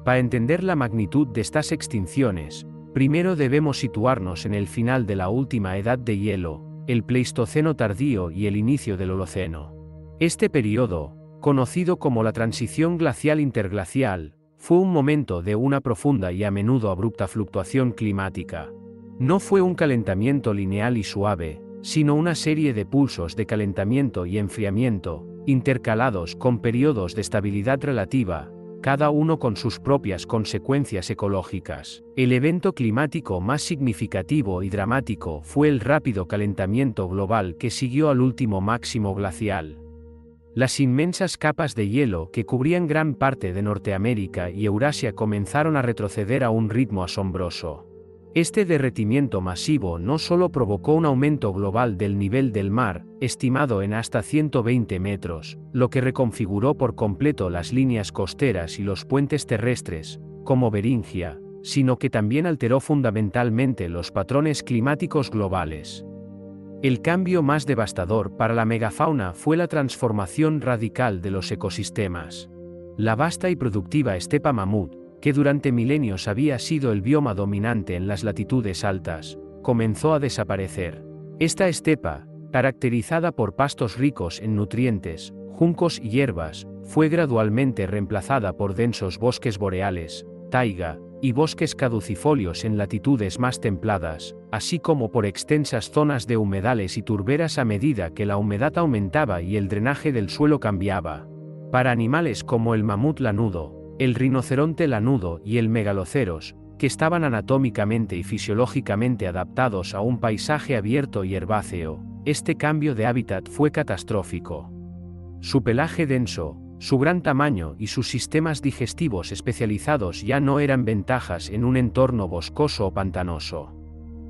Para entender la magnitud de estas extinciones, primero debemos situarnos en el final de la última edad de hielo, el Pleistoceno tardío y el inicio del Holoceno. Este periodo, conocido como la transición glacial interglacial, fue un momento de una profunda y a menudo abrupta fluctuación climática. No fue un calentamiento lineal y suave, sino una serie de pulsos de calentamiento y enfriamiento, intercalados con periodos de estabilidad relativa, cada uno con sus propias consecuencias ecológicas. El evento climático más significativo y dramático fue el rápido calentamiento global que siguió al último máximo glacial. Las inmensas capas de hielo que cubrían gran parte de Norteamérica y Eurasia comenzaron a retroceder a un ritmo asombroso. Este derretimiento masivo no solo provocó un aumento global del nivel del mar, estimado en hasta 120 metros, lo que reconfiguró por completo las líneas costeras y los puentes terrestres, como Beringia, sino que también alteró fundamentalmente los patrones climáticos globales. El cambio más devastador para la megafauna fue la transformación radical de los ecosistemas. La vasta y productiva estepa mamut, que durante milenios había sido el bioma dominante en las latitudes altas, comenzó a desaparecer. Esta estepa, caracterizada por pastos ricos en nutrientes, juncos y hierbas, fue gradualmente reemplazada por densos bosques boreales, taiga, y bosques caducifolios en latitudes más templadas, así como por extensas zonas de humedales y turberas a medida que la humedad aumentaba y el drenaje del suelo cambiaba. Para animales como el mamut lanudo, el rinoceronte lanudo y el megaloceros, que estaban anatómicamente y fisiológicamente adaptados a un paisaje abierto y herbáceo, este cambio de hábitat fue catastrófico. Su pelaje denso, su gran tamaño y sus sistemas digestivos especializados ya no eran ventajas en un entorno boscoso o pantanoso.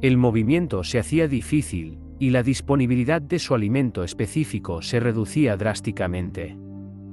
El movimiento se hacía difícil, y la disponibilidad de su alimento específico se reducía drásticamente.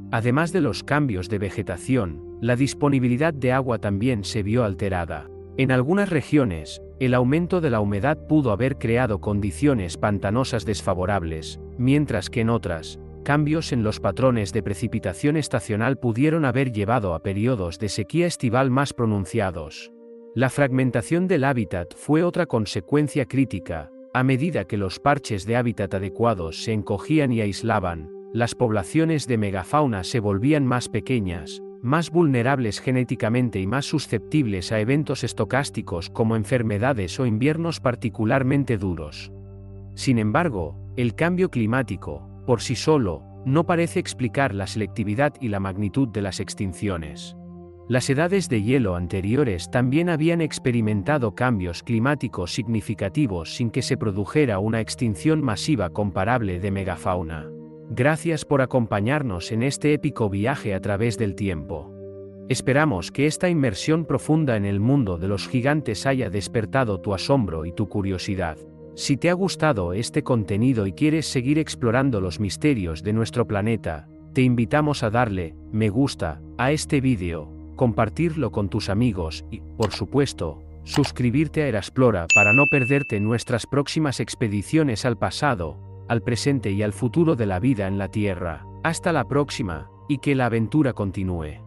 Además de los cambios de vegetación, la disponibilidad de agua también se vio alterada. En algunas regiones, el aumento de la humedad pudo haber creado condiciones pantanosas desfavorables, mientras que en otras, cambios en los patrones de precipitación estacional pudieron haber llevado a periodos de sequía estival más pronunciados. La fragmentación del hábitat fue otra consecuencia crítica. A medida que los parches de hábitat adecuados se encogían y aislaban, las poblaciones de megafauna se volvían más pequeñas, más vulnerables genéticamente y más susceptibles a eventos estocásticos como enfermedades o inviernos particularmente duros. Sin embargo, el cambio climático, por sí solo, no parece explicar la selectividad y la magnitud de las extinciones. Las edades de hielo anteriores también habían experimentado cambios climáticos significativos sin que se produjera una extinción masiva comparable de megafauna. Gracias por acompañarnos en este épico viaje a través del tiempo. Esperamos que esta inmersión profunda en el mundo de los gigantes haya despertado tu asombro y tu curiosidad. Si te ha gustado este contenido y quieres seguir explorando los misterios de nuestro planeta, te invitamos a darle me gusta a este vídeo, compartirlo con tus amigos y, por supuesto, suscribirte a Erasplora para no perderte nuestras próximas expediciones al pasado, al presente y al futuro de la vida en la Tierra. Hasta la próxima, y que la aventura continúe.